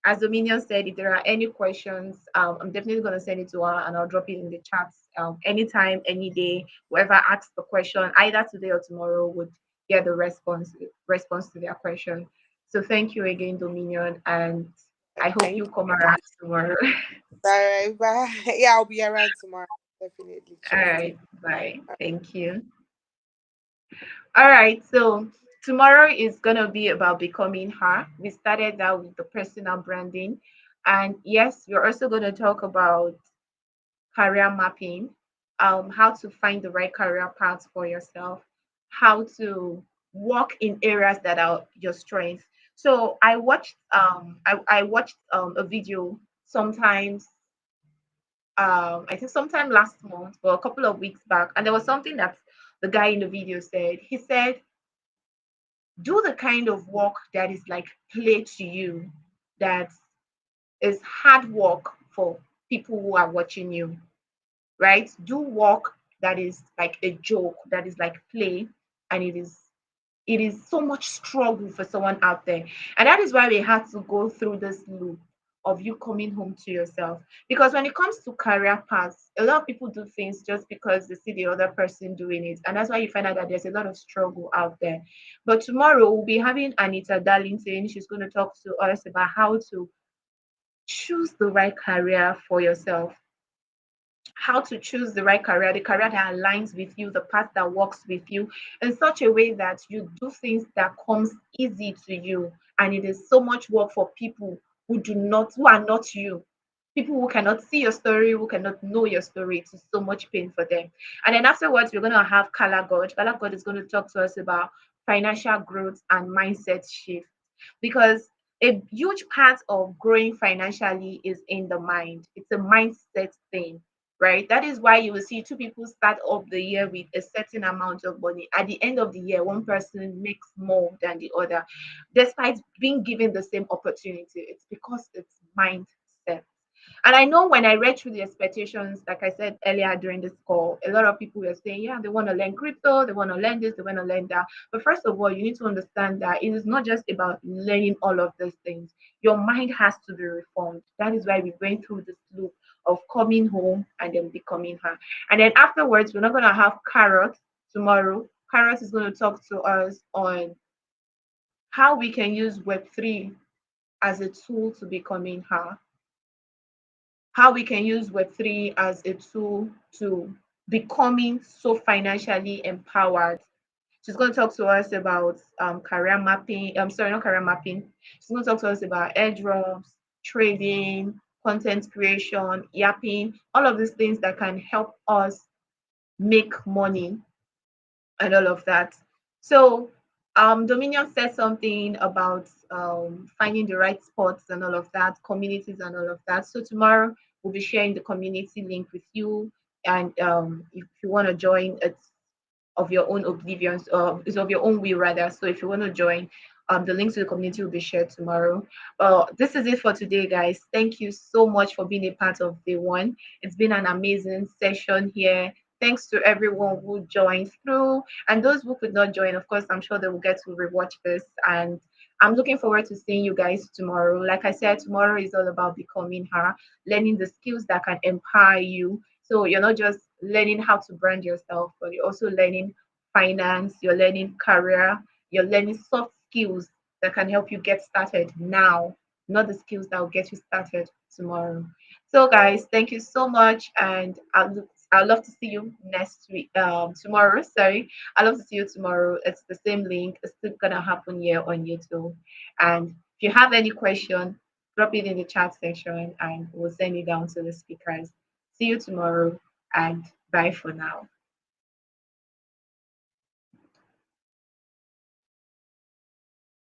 as Dominion said, if there are any questions, I'm definitely going to send it to her and I'll drop it in the chat anytime, any day. Whoever asks the question, either today or tomorrow, would get the response to their question. So thank you again, Dominion, and I hope thank you come around tomorrow. you. All right. Bye. Yeah, I'll be around tomorrow. Definitely. All Trust me. right, bye. Thank you. All right, so tomorrow is gonna be about becoming her. We started that with the personal branding, and yes, we're also gonna talk about career mapping, how to find the right career path for yourself, how to work in areas that are your strengths. So I watched a video sometimes I think sometime last month or a couple of weeks back, and there was something that the guy in the video said. He said do the kind of work that is like play to you, that is hard work for people who are watching you, right? Do work that is like a joke, that is like play, and it is so much struggle for someone out there. And that is why we had to go through this loop of you coming home to yourself. Because when it comes to career paths, a lot of people do things just because they see the other person doing it. And that's why you find out that there's a lot of struggle out there. But tomorrow we'll be having Anita Darlington. She's going to talk to us about how to choose the right career for yourself, how to choose the career that aligns with you, the path that works with you, in such a way that you do things that comes easy to you. And it is so much work for people who are not you. People who cannot see your story, who cannot know your story, it is so much pain for them. And then afterwards, we're going to have Kala God. Kala God is going to talk to us about financial growth and mindset shift because a huge part of growing financially is in the mind. It's a mindset thing, right? That is why you will see two people start off the year with a certain amount of money. At the end of the year, one person makes more than the other, despite being given the same opportunity. It's because it's mindset. And I know when I read through the expectations, like I said earlier during this call, a lot of people were saying, yeah, they want to learn crypto, they want to learn this, they want to learn that. But first of all, you need to understand that it is not just about learning all of these things. Your mind has to be reformed. That is why we went through this loop of coming home and then becoming her. And then afterwards, we're not going to have Carrot tomorrow. Carrot is going to talk to us on how we can use Web3 as a tool to becoming her. how we can use Web3 as a tool to becoming so financially empowered. She's going to talk to us about career mapping. I'm sorry, not career mapping. She's going to talk to us about airdrops, trading, content creation, yapping, all of these things that can help us make money and all of that. So, Dominion said something about finding the right spots and all of that, communities and all of that. So tomorrow we'll be sharing the community link with you, and if you want to join, it's of your own oblivion, it's of your own will rather. So if you want to join, the links to the community will be shared tomorrow. This is it for today, guys. Thank you so much for being a part of day one. It's been an amazing session here. Thanks to everyone who joined through, and those who could not join. Of course, I'm sure they will get to rewatch this, and I'm looking forward to seeing you guys tomorrow. Like I said, tomorrow is all about becoming her, learning the skills that can empower you. So you're not just learning how to brand yourself, but you're also learning finance, you're learning career, you're learning soft skills that can help you get started now, not the skills that will get you started tomorrow. So, guys, thank you so much, and I'd love to see you next week. Tomorrow. Sorry, I'd love to see you tomorrow. It's the same link. It's still gonna happen here on YouTube. And if you have any question, drop it in the chat section, and we'll send it down to the speakers. See you tomorrow, and bye for now.